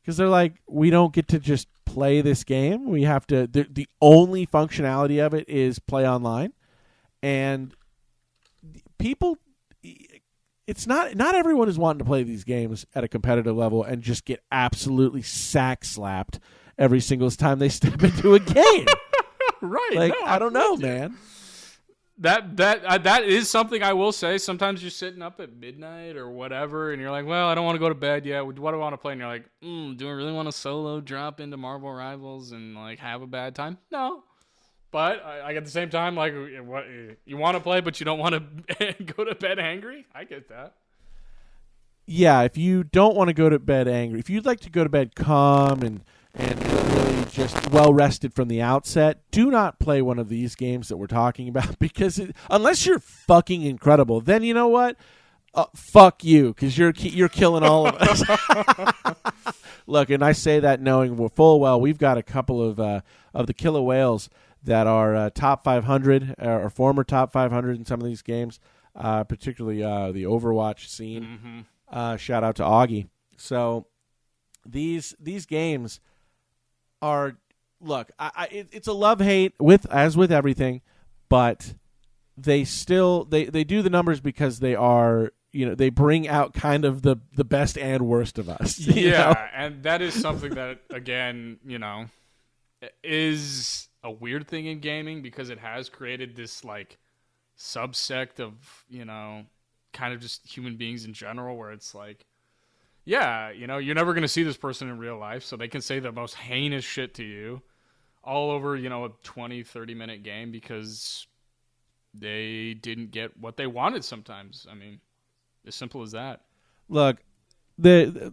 because they're like, we don't get to just play this game. We have to. The only functionality of it is play online, and people. It's not everyone is wanting to play these games at a competitive level and just get absolutely sack slapped every single time they step into a game. Right? Like, no, I don't know, man. That is something I will say. Sometimes you're sitting up at midnight or whatever, and you're like, well, I don't want to go to bed yet. What do I want to play? And you're like, do I really want to solo drop into Marvel Rivals and like have a bad time? No. But at the same time, like, what you want to play, but you don't want to go to bed angry? I get that. Yeah, if you don't want to go to bed angry, if you'd like to go to bed calm and really just well rested from the outset, do not play one of these games that we're talking about, because unless you're fucking incredible, then you know what? Fuck you, because you're killing all of us. Look, and I say that knowing full well we've got a couple of the killer whales that are top 500 or former top 500 in some of these games. particularly the Overwatch scene. Shout out to Augie. So these games are, look, it's a love-hate as with everything, but they still they do the numbers because they are, they bring out kind of the best and worst of us. Yeah, and that is something that, again, is a weird thing in gaming because it has created this like subsect of, kind of just human beings in general where it's like, yeah, you're never going to see this person in real life, so they can say the most heinous shit to you all over, a 20, 30-minute game because they didn't get what they wanted sometimes. I mean, as simple as that. Look,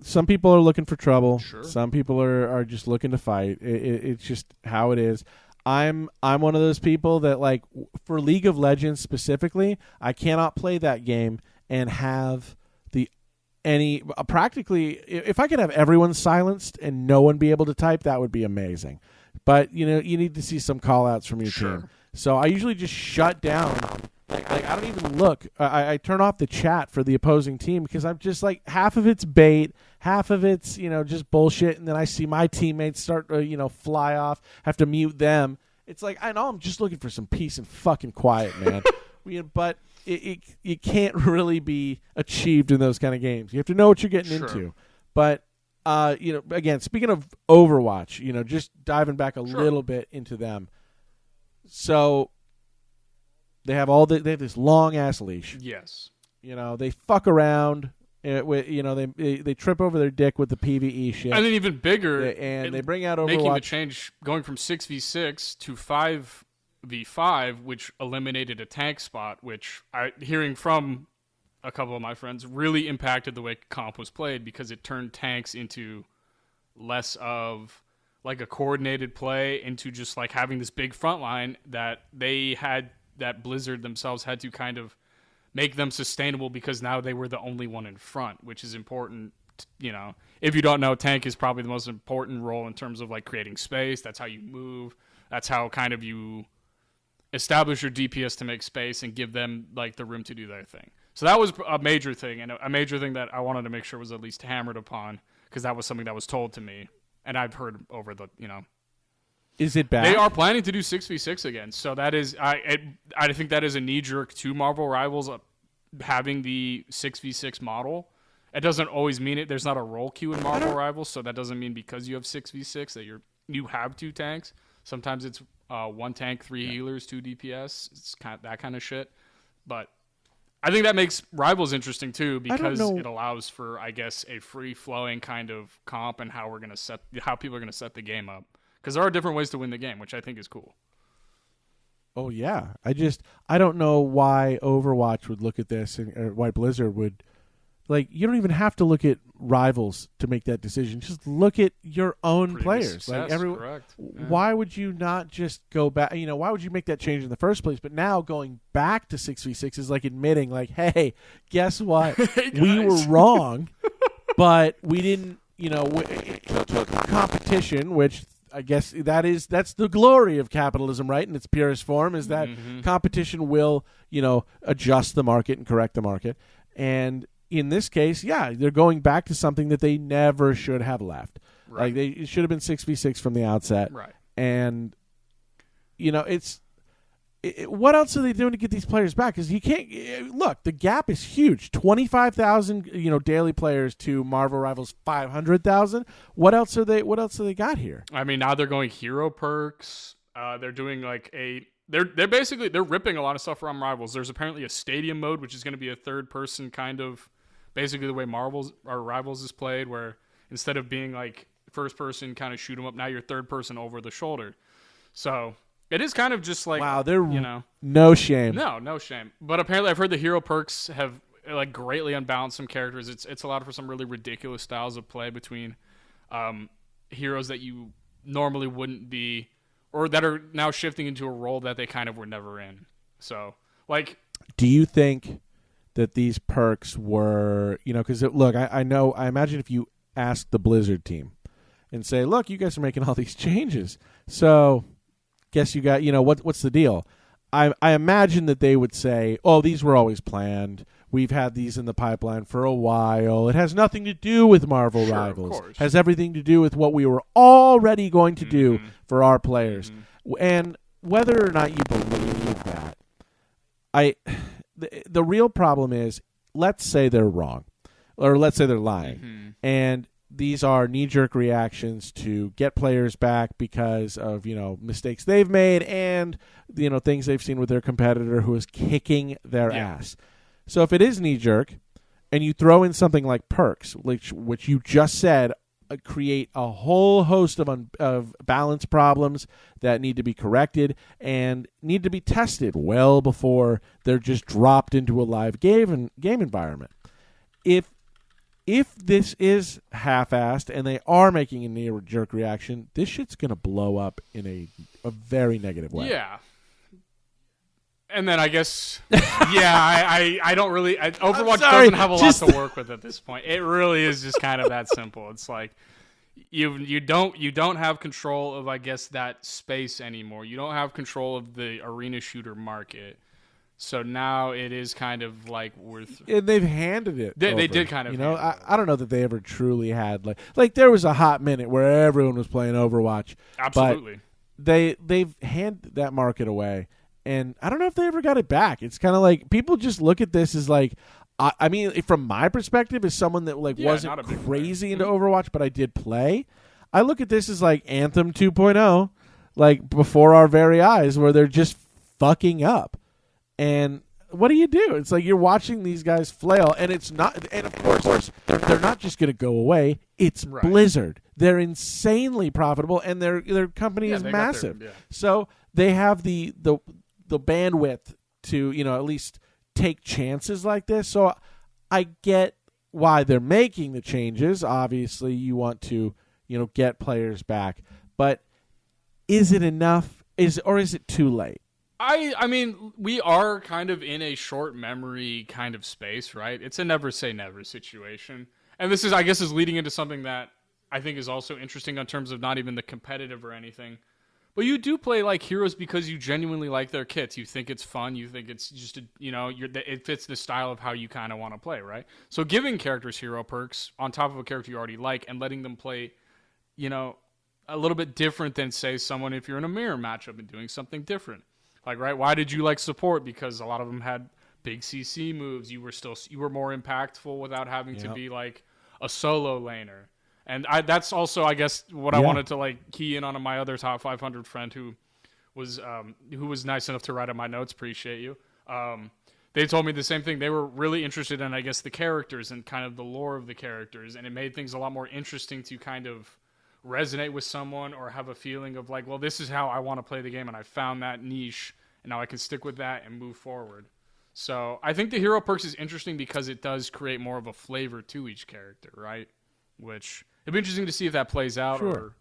some people are looking for trouble. Sure. Some people are just looking to fight. It's just how it is. I'm one of those people that, like, for League of Legends specifically, I cannot play that game and have practically, if I could have everyone silenced and no one be able to type, that would be amazing. But you need to see some call outs from your team. So I usually just shut down. Like I don't even look. I turn off the chat for the opposing team because I'm just like, half of it's bait, half of it's just bullshit, and then I see my teammates start fly off, have to mute them. It's like, I know I'm just looking for some peace and fucking quiet, man. But it can't really be achieved in those kind of games. You have to know what you're getting into. But again, speaking of Overwatch, just diving back a little bit into them. So they have this long ass leash. Yes. They fuck around. They trip over their dick with the PvE shit. And then even bigger, they bring out Overwatch. Making the change, going from 6v6 to 5v5, which eliminated a tank spot, which, hearing from a couple of my friends, really impacted the way comp was played because it turned tanks into less of like a coordinated play into just like having this big front line that Blizzard themselves had to kind of make them sustainable because now they were the only one in front, which is important. If you don't know, tank is probably the most important role in terms of like creating space. That's how you move. That's how kind of you establish your DPS to make space and give them like the room to do their thing. So that was a major thing, and a major thing that I wanted to make sure was at least hammered upon because that was something that was told to me, and I've heard over the, Is it bad? They are planning to do 6v6 again, so that is, I think that is a knee-jerk to Marvel Rivals having the 6v6 model. It doesn't always mean it. There's not a role queue in Marvel Rivals, so that doesn't mean because you have 6v6 that you have two tanks. Sometimes it's one tank, three healers, 2 DPS. It's kind of that kind of shit. But I think that makes Rivals interesting too because it allows for, I guess, a free-flowing kind of comp and how people are gonna set the game up. Because there are different ways to win the game, which I think is cool. Oh yeah, I don't know why Overwatch would look at this or why Blizzard would. Like, you don't even have to look at Rivals to make that decision. Just look at your own players. Success, like correct. Yeah. Why would you not just go back? Why would you make that change in the first place? But now going back to 6v6 is like admitting, like, hey, guess what? Hey, we were wrong, but we didn't. Took competition, which I guess that's the glory of capitalism, right? In its purest form, is that competition will adjust the market and correct the market. And in this case, yeah, they're going back to something that they never should have left. Right. Like it should have been 6v6 from the outset. Right. And what else are they doing to get these players back? Because you can't look. The gap is huge. 25,000 daily players to Marvel Rivals 500,000. What else are they got here? I mean, now they're going hero perks. They're doing like they're ripping a lot of stuff from Rivals. There's apparently a stadium mode, which is going to be a third person kind of, basically the way Rivals is played, where instead of being like first person kind of shoot 'em up, now you're third person over the shoulder. So it is kind of just like, wow, they're no shame. No shame. But apparently, I've heard the hero perks have like greatly unbalanced some characters. It's allowed for some really ridiculous styles of play between heroes that you normally wouldn't be, or that are now shifting into a role that they kind of were never in. So, like, do you think that these perks were, because look, I imagine if you ask the Blizzard team and say, look, you guys are making all these changes, so guess you got, what's the deal? I imagine that they would say, "Oh, these were always planned. We've had these in the pipeline for a while. It has nothing to do with Marvel Rivals. It has everything to do with what we were already going to do for our players." And whether or not you believe that, the real problem is, let's say they're wrong, or let's say they're lying, and these are knee-jerk reactions to get players back because of mistakes they've made and things they've seen with their competitor who is kicking their ass. So if it is knee-jerk, and you throw in something like perks, which you just said create a whole host of balance problems that need to be corrected and need to be tested well before they're just dropped into a live game environment. If this is half-assed and they are making a knee-jerk reaction, this shit's going to blow up in a very negative way. Yeah. And then I guess, I don't really... Overwatch doesn't have a lot to work with at this point. It really is just kind of that simple. It's like you don't have control of, I guess, that space anymore. You don't have control of the arena shooter market. So now it is kind of like worth... And they've handed it They did kind of... I don't know that they ever truly had... Like there was a hot minute where everyone was playing Overwatch. Absolutely. But they've handed that market away. And I don't know if they ever got it back. It's kind of like people just look at this as like... I mean, from my perspective, as someone that wasn't crazy into Overwatch, but I did play, I look at this as like Anthem 2.0, like before our very eyes, where they're just fucking up. And what do? It's like you're watching these guys flail, and it's not. And of course, they're not just going to go away. It's Blizzard. They're insanely profitable, and their company is massive. So they have the bandwidth to at least take chances like this. So I get why they're making the changes. Obviously, you want to get players back, but is it enough? Is it too late? I mean, we are kind of in a short memory kind of space, right? It's a never say never situation. And this is, I guess, is leading into something that I think is also interesting in terms of not even the competitive or anything. But you do play like heroes because you genuinely like their kits. You think it's fun. You think it's just, it fits the style of how you kind of want to play, right? So giving characters hero perks on top of a character you already like and letting them play, a little bit different than, say, someone if you're in a mirror matchup and doing something different. Like, right, why did you like support? Because a lot of them had big CC moves. You were more impactful without having to be like a solo laner. And that's also, I guess, what I wanted to key in on my other top 500 friend who was nice enough to write on my notes. Appreciate you. They told me the same thing. They were really interested in, I guess, the characters and kind of the lore of the characters, and it made things a lot more interesting to kind of resonate with someone or have a feeling of like, well, this is how I want to play the game, and I found that niche, and now I can stick with that and move forward. So I think the hero perks is interesting because it does create more of a flavor to each character, right? Which it'd be interesting to see if that plays out or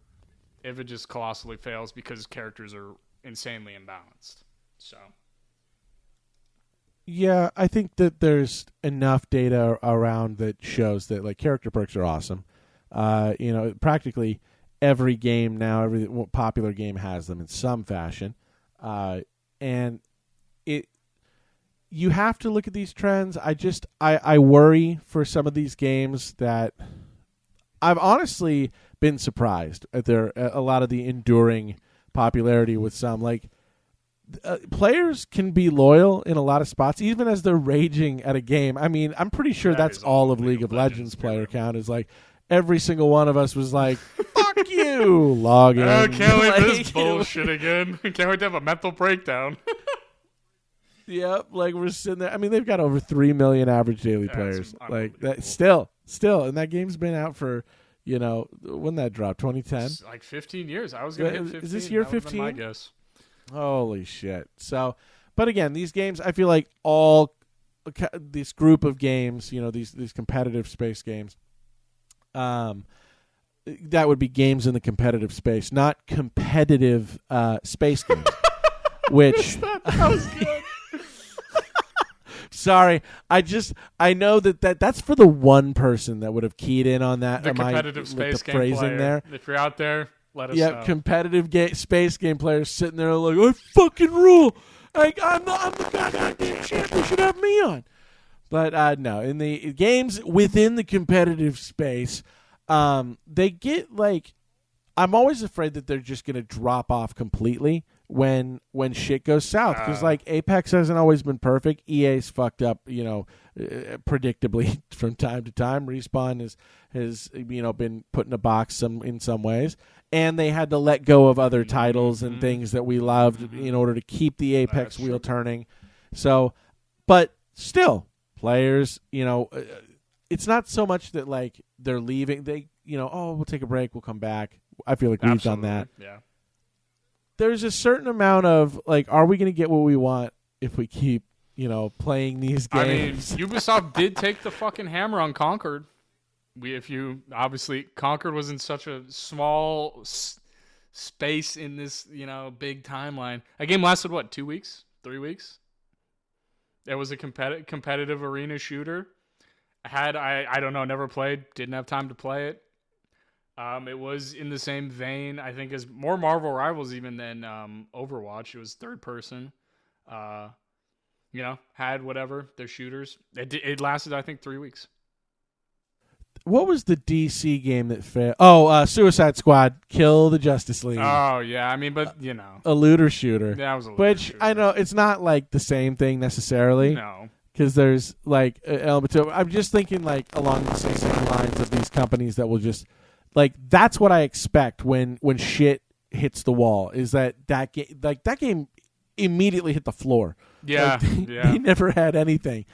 if it just colossally fails because characters are insanely imbalanced. So yeah, I think that there's enough data around that shows that like character perks are awesome. Practically every game now, every popular game has them in some fashion, and you have to look at these trends. I worry for some of these games that I've honestly been surprised at a lot of the enduring popularity with some. Like players can be loyal in a lot of spots, even as they're raging at a game. I mean, I'm pretty sure that's all of League of Legends player count is like. Every single one of us was like, fuck you, log in. Oh, can't wait for this bullshit again. Can't wait to have a mental breakdown. Yep, like we're sitting there. I mean, they've got over 3 million average daily players. Like that, still, and that game's been out for, when that dropped, 2010? Like 15 years. I was going to hit 15. Is this year 15? My guess. Holy shit. So, but again, these games, I feel like this group of games, these competitive space games, that would be games in the competitive space, not competitive space games. Which that was good. Sorry, I know that's for the one person that would have keyed in on that. The competitive space game phrasing player. There. If you're out there, let us know. Yeah, competitive space game players sitting there like, I fucking rule. Like, I'm the goddamn champ. They should have me on. But no, in the games within the competitive space, they get like, I'm always afraid that they're just going to drop off completely when shit goes south, because like Apex hasn't always been perfect. EA's fucked up, predictably from time to time. Respawn has been put in a box in some ways, and they had to let go of other titles and things that we loved in order to keep the Apex wheel turning. So, but still, players, it's not so much that like they're leaving. They, we'll take a break, we'll come back. I feel like we've done that. Yeah. There's a certain amount of like, are we going to get what we want if we keep, playing these games? I mean, Ubisoft did take the fucking hammer on Concord. Concord was in such a small space in this, big timeline. A game lasted what, 2 weeks, 3 weeks? It was a competitive arena shooter. I don't know, never played, didn't have time to play it. It was in the same vein, I think, as more Marvel Rivals even than Overwatch. It was third person. Had whatever, their shooters. It lasted, I think, 3 weeks. What was the DC game that failed? Oh, Suicide Squad, Kill the Justice League. Oh, yeah. I mean, but, a looter shooter. That was a looter shooter. Which, I know, it's not like the same thing necessarily. No. Because there's like an element to it. I'm just thinking like along the same lines of these companies that will just, like, that's what I expect when shit hits the wall, is that game immediately hit the floor. Yeah, They never had anything.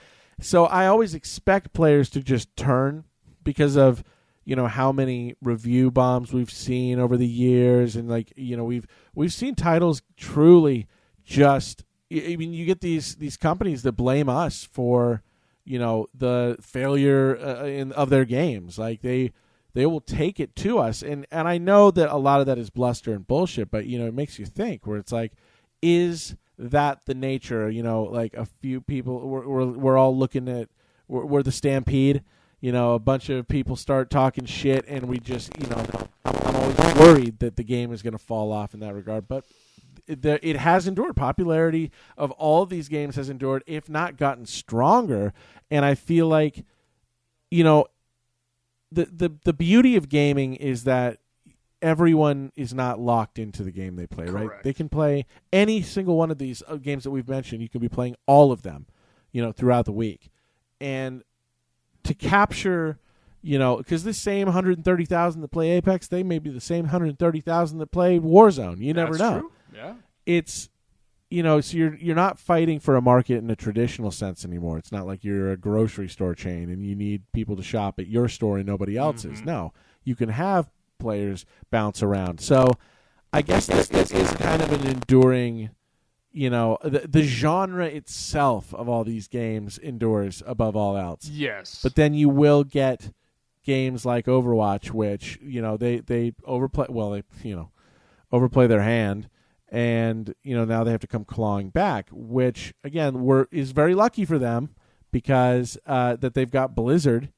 So I always expect players to just turn because of, how many review bombs we've seen over the years, and like, we've seen titles truly just, I mean, you get these companies that blame us for, the failure of their games. Like they will take it to us, and I know that a lot of that is bluster and bullshit, but it makes you think, where it's like, is that the nature? Like a few people, we're all looking at, we're the stampede. A bunch of people start talking shit, and we just, I'm always worried that the game is going to fall off in that regard. But it has endured. Popularity of all of these games has endured, if not gotten stronger. And I feel like, the beauty of gaming is that everyone is not locked into the game they play, Correct. right? They can play any single one of these games that we've mentioned. You can be playing all of them, throughout the week. And to capture, because this same 130,000 that play Apex, they may be the same 130,000 that play Warzone. You never know. True. Yeah. It's, so you're not fighting for a market in a traditional sense anymore. It's not like you're a grocery store chain and you need people to shop at your store and nobody else's. Mm-hmm. No, you can have players bounce around. So I guess this is kind of an enduring, the genre itself of all these games endures above all else. Yes. But then you will get games like Overwatch, which, they overplay, overplay their hand. And, now they have to come clawing back, which, again, is very lucky for them because that they've got Blizzard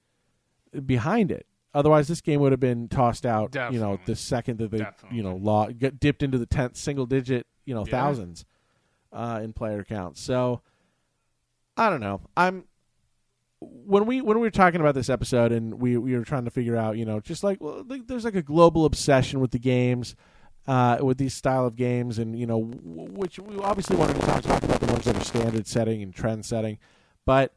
behind it. Otherwise, this game would have been tossed out, Definitely. the second that they, get dipped into the single-digit, thousands in player count. So, I don't know. When we were talking about this episode and we were trying to figure out, just like, there's like a global obsession with the games. With these style of games, and which we obviously wanted to talk about the ones that are standard setting and trend setting, but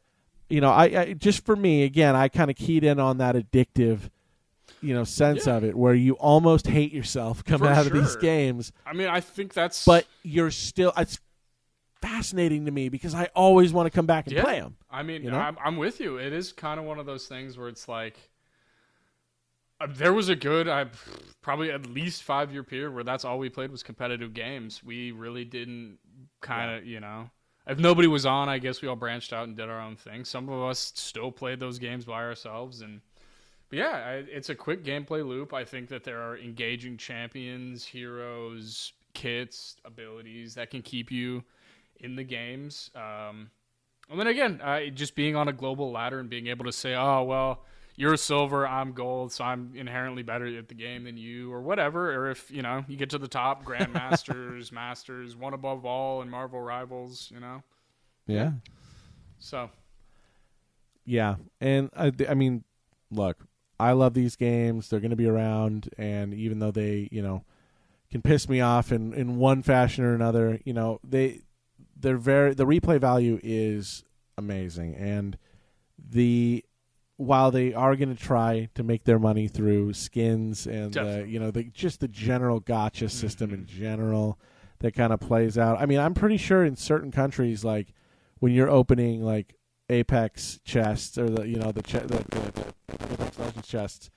I just, for me, again, I kind of keyed in on that addictive, sense of it, where you almost hate yourself coming out of these games. I mean, I think that's, but you're still, it's fascinating to me because I always want to come back and play them. I mean, I'm with you. It is kind of one of those things where it's like, there was a good, probably at least 5-year period where that's all we played was competitive games. We really didn't if nobody was on, I guess we all branched out and did our own thing. Some of us still played those games by ourselves. But yeah, it's a quick gameplay loop. I think that there are engaging champions, heroes, kits, abilities that can keep you in the games. And then again, just being on a global ladder and being able to say, oh, well, you're silver, I'm gold, so I'm inherently better at the game than you, or whatever. Or if you get to the top, grandmasters, masters, one above all, and Marvel Rivals. Yeah. So. Yeah, and I mean, look, I love these games. They're going to be around, and even though they, can piss me off in one fashion or another, the replay value is amazing, and while they are going to try to make their money through skins and just the general gotcha system in general that kind of plays out. I mean, I'm pretty sure in certain countries, like when you're opening like Apex chests or the Apex Legends chests,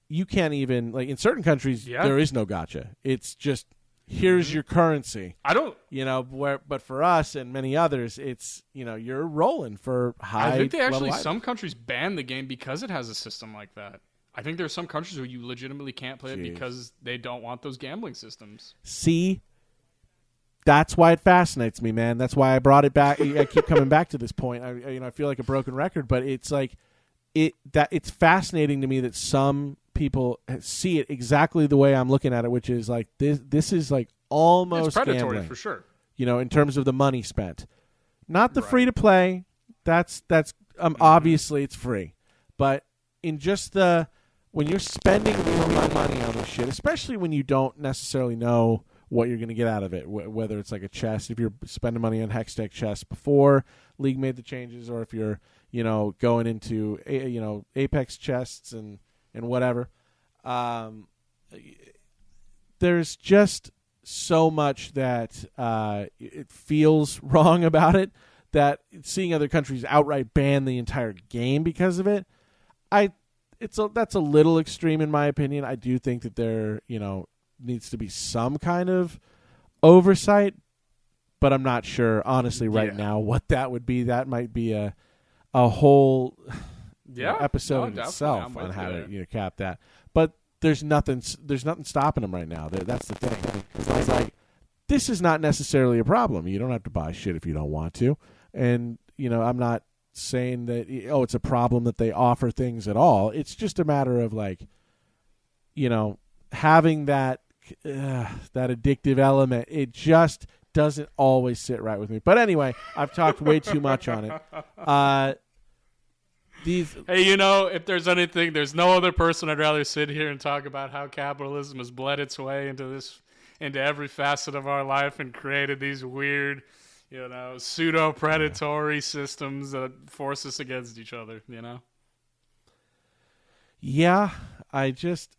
you can't even, like, in certain countries there is no gotcha. It's just here's your currency. I don't but for us and many others, it's you're rolling for high. I think they actually level some countries ban the game because it has a system like that. I think there's some countries where you legitimately can't play it because they don't want those gambling systems. See, that's why it fascinates me, man. That's why I brought it back. I keep coming back to this point. I feel like a broken record, but it's like it's fascinating to me that some people see it exactly the way I'm looking at it, which is like this is like almost it's predatory gambling, for sure. In terms of the money spent, not the free to play. That's obviously it's free, but in just when you're spending real money on this shit, especially when you don't necessarily know what you're going to get out of it, whether it's like a chest, if you're spending money on Hextech chests before League made the changes, or if you're going into Apex chests and whatever. There's just so much that it feels wrong about it, that seeing other countries outright ban the entire game because of it, that's a little extreme in my opinion. I do think that there needs to be some kind of oversight, but I'm not sure honestly right now what that would be. That might be a whole episode in itself on how to cap that. But there's nothing stopping them right now. That's the thing. It's like, this is not necessarily a problem. You don't have to buy shit if you don't want to. And I'm not saying that it's a problem that they offer things at all. It's just a matter of like having that addictive element. It just doesn't always sit right with me. But anyway, I've talked way too much on it. Hey, if there's anything, there's no other person I'd rather sit here and talk about how capitalism has bled its way into every facet of our life and created these weird, pseudo-predatory systems that force us against each other, Yeah, I just...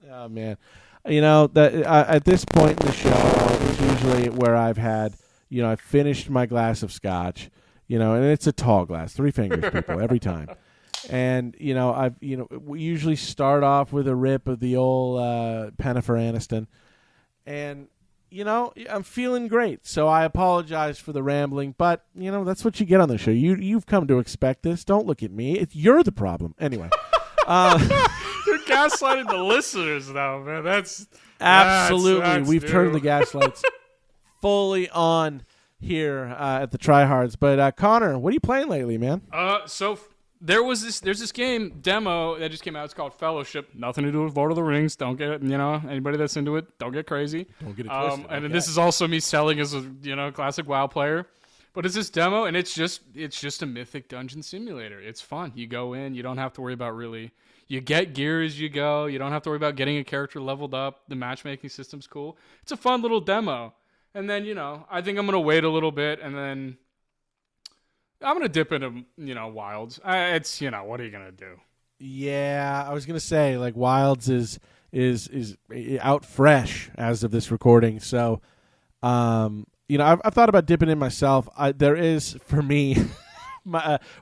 Oh, man. At this point in the show, it's usually where I've had, I've finished my glass of scotch, and it's a tall glass, 3 fingers, people, every time. And, we usually start off with a rip of the old Pennifer Aniston. And, I'm feeling great. So I apologize for the rambling, but, that's what you get on the show. You've come to expect this. Don't look at me. You're the problem. Anyway. You're gaslighting the listeners now, man. That's absolutely. We've turned the gaslights fully on here at the Tryhards. But Connor, what are you playing lately, man? So there's this game demo that just came out. It's called Fellowship. Nothing to do with Lord of the Rings. Don't get it. Anybody that's into it, don't get crazy. Don't get it twisted. And then this is also me selling as a classic WoW player. But it's this demo, and it's just a mythic dungeon simulator. It's fun. You go in. You don't have to worry about really. You get gear as you go. You don't have to worry about getting a character leveled up. The matchmaking system's cool. It's a fun little demo. And then, I think I'm going to wait a little bit, and then I'm going to dip into, Wilds. It's, what are you going to do? Yeah, I was going to say, like, Wilds is out fresh as of this recording. So, I've thought about dipping in myself. There is, for me,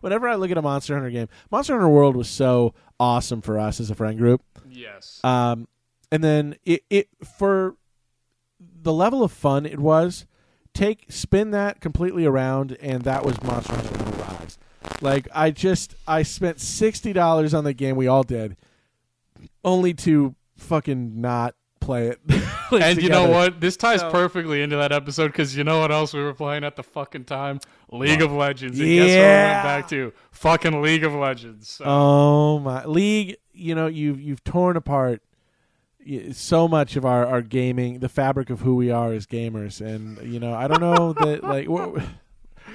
whenever I look at a Monster Hunter game, Monster Hunter World was so awesome for us as a friend group. Yes. And then it for the level of fun it was, spin that completely around, and that was Monster Hunter Rise. Like, I spent $60 on the game, we all did, only to fucking not play it. And you know what? This ties perfectly into that episode because you know what else we were playing at the fucking time? League of Legends. And guess what we went back to? Fucking League of Legends. So. Oh my League! You know you've torn apart so much of our gaming, the fabric of who we are as gamers, and you know I don't know that like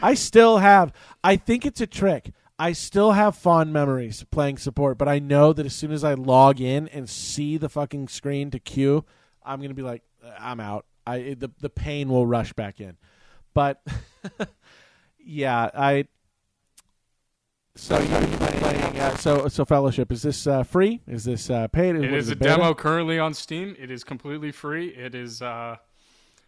I still have. I think it's a trick. I still have fond memories playing support, but I know that as soon as I log in and see the fucking screen to queue, I'm going to be like, I'm out. The pain will rush back in. But, yeah, So you're playing, so Fellowship, is this free? Is this paid? It is a demo currently on Steam. It is completely free. It is...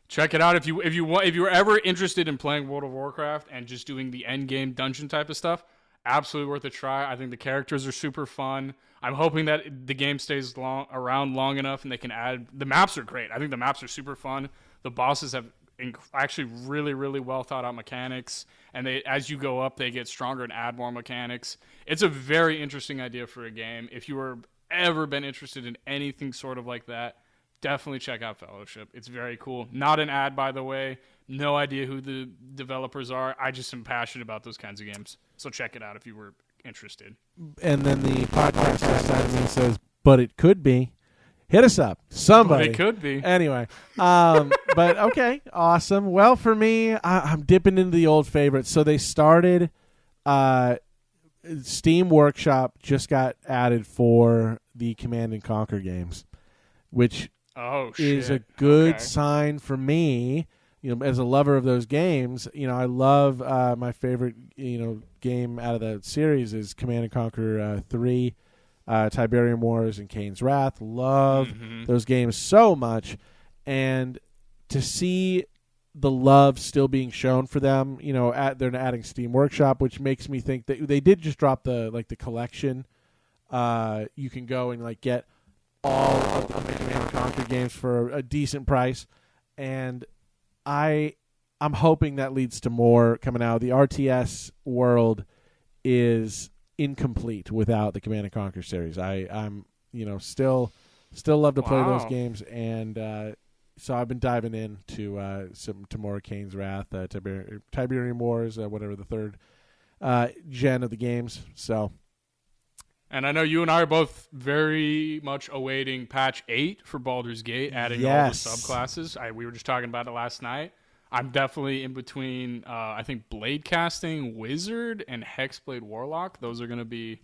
check it out if you're ever interested in playing World of Warcraft and just doing the end game dungeon type of stuff. Absolutely worth a try. I think the characters are super fun. I'm hoping that the game stays around long enough and they can add. The maps are great. I think the maps are super fun. The bosses have actually really, really well thought out mechanics, and as you go up, they get stronger and add more mechanics. It's a very interesting idea for a game. If you were ever been interested in anything sort of like that, definitely check out Fellowship. It's very cool. Not an ad, by the way. No idea who the developers are. I just am passionate about those kinds of games. So check it out if you were interested. And then the podcast side of me says, but it could be. Hit us up. Somebody. But it could be. Anyway. But okay. Awesome. Well, for me, I'm dipping into the old favorites. So they started Steam Workshop just got added for the Command & Conquer games, which is a good sign for me. You know, as a lover of those games, you know, I love my favorite, you know, game out of the series is Command & Conquer 3, Tiberium Wars, and Kane's Wrath. Love those games so much, and to see the love still being shown for them, you know, they're adding Steam Workshop, which makes me think that they did just drop the collection. You can go and like get all of the Command & Conquer games for a decent price, and I'm hoping that leads to more coming out. The RTS world is incomplete without the Command & Conquer series. I'm you know still love to play those games, and so I've been diving into to more Kane's Wrath, Tiberium Wars, whatever the third gen of the games. So. And I know you and I are both very much awaiting patch 8 for Baldur's Gate, adding all the subclasses. We were just talking about it last night. I'm definitely in between, I think, Blade Casting Wizard and Hexblade Warlock. Those are going to be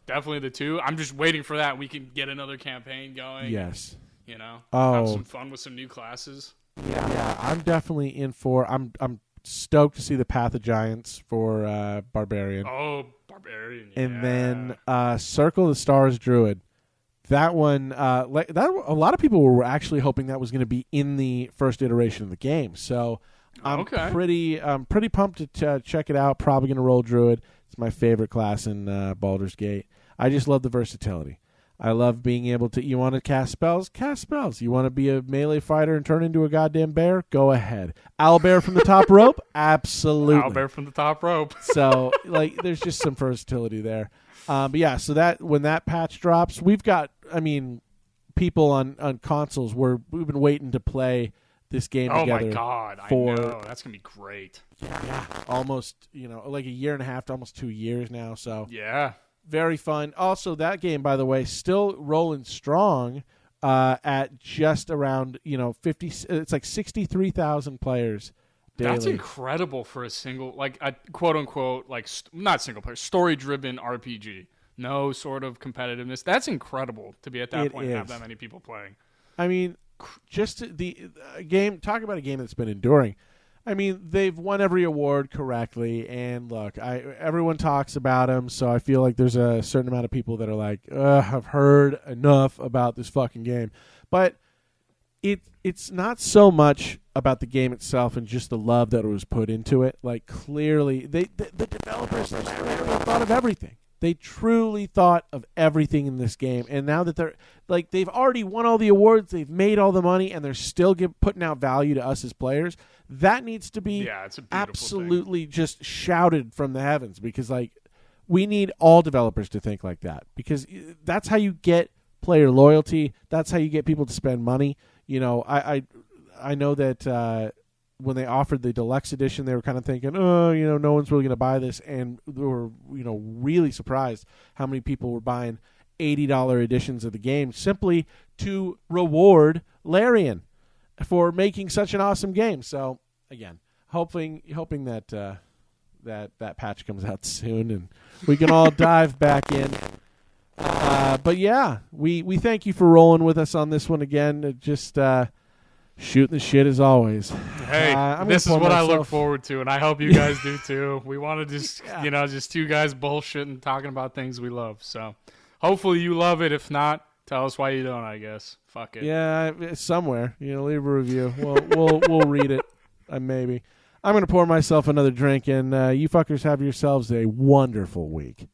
definitely the two. I'm just waiting for that. We can get another campaign going. Yes. You know, have some fun with some new classes. Yeah, I'm definitely in for. I'm stoked to see the Path of Giants for Barbarian. Oh, Barbarian, yeah. And then Circle of the Stars Druid. That one, a lot of people were actually hoping that was going to be in the first iteration of the game. So I'm pretty pumped to check it out. Probably going to roll Druid. It's my favorite class in Baldur's Gate. I just love the versatility. I love being able to, you want to cast spells? Cast spells. You want to be a melee fighter and turn into a goddamn bear? Go ahead. Owlbear from the top rope? Absolutely. Owlbear from the top rope. So, like, there's just some versatility there. But yeah, so that when that patch drops, we've got, I mean, people on consoles, we've been waiting to play this game together. Oh, my God. I know. That's going to be great. Yeah. Almost, like a year and a half to almost 2 years now. So yeah. Very fun. Also, that game, by the way, still rolling strong at just around 50. It's like 63,000 players daily. That's incredible for a single, like a quote unquote, like not single player, story driven RPG. No sort of competitiveness. That's incredible to be at that point and have that many people playing. I mean, just the game. Talk about a game that's been enduring. I mean, they've won every award correctly, and look, everyone talks about them, so I feel like there's a certain amount of people that are like, I've heard enough about this fucking game. But it's not so much about the game itself and just the love that was put into it. Like, clearly, the developers thought of everything. They truly thought of everything in this game, and now that they've already won all the awards, they've made all the money, and they're still putting out value to us as players. That needs to be it's a absolutely just shouted from the heavens, because we need all developers to think like that, because that's how you get player loyalty. That's how you get people to spend money. You know, I know that when they offered the deluxe edition, they were kind of thinking, oh, you know, no one's really going to buy this, and they were, you know, really surprised how many people were buying $80 editions of the game simply to reward Larian for making such an awesome game. So again, hoping that that patch comes out soon and we can all dive back in. But yeah, we thank you for rolling with us on this one again. Just shooting the shit as always. Hey, this is what I look forward to, and I hope you guys do too. We want to just, you know, just two guys bullshitting, talking about things we love. So hopefully you love it. If not, tell us why you don't, I guess. Fuck it. Yeah, somewhere. You know, leave a review. We'll read it. Maybe. I'm going to pour myself another drink, and you fuckers have yourselves a wonderful week.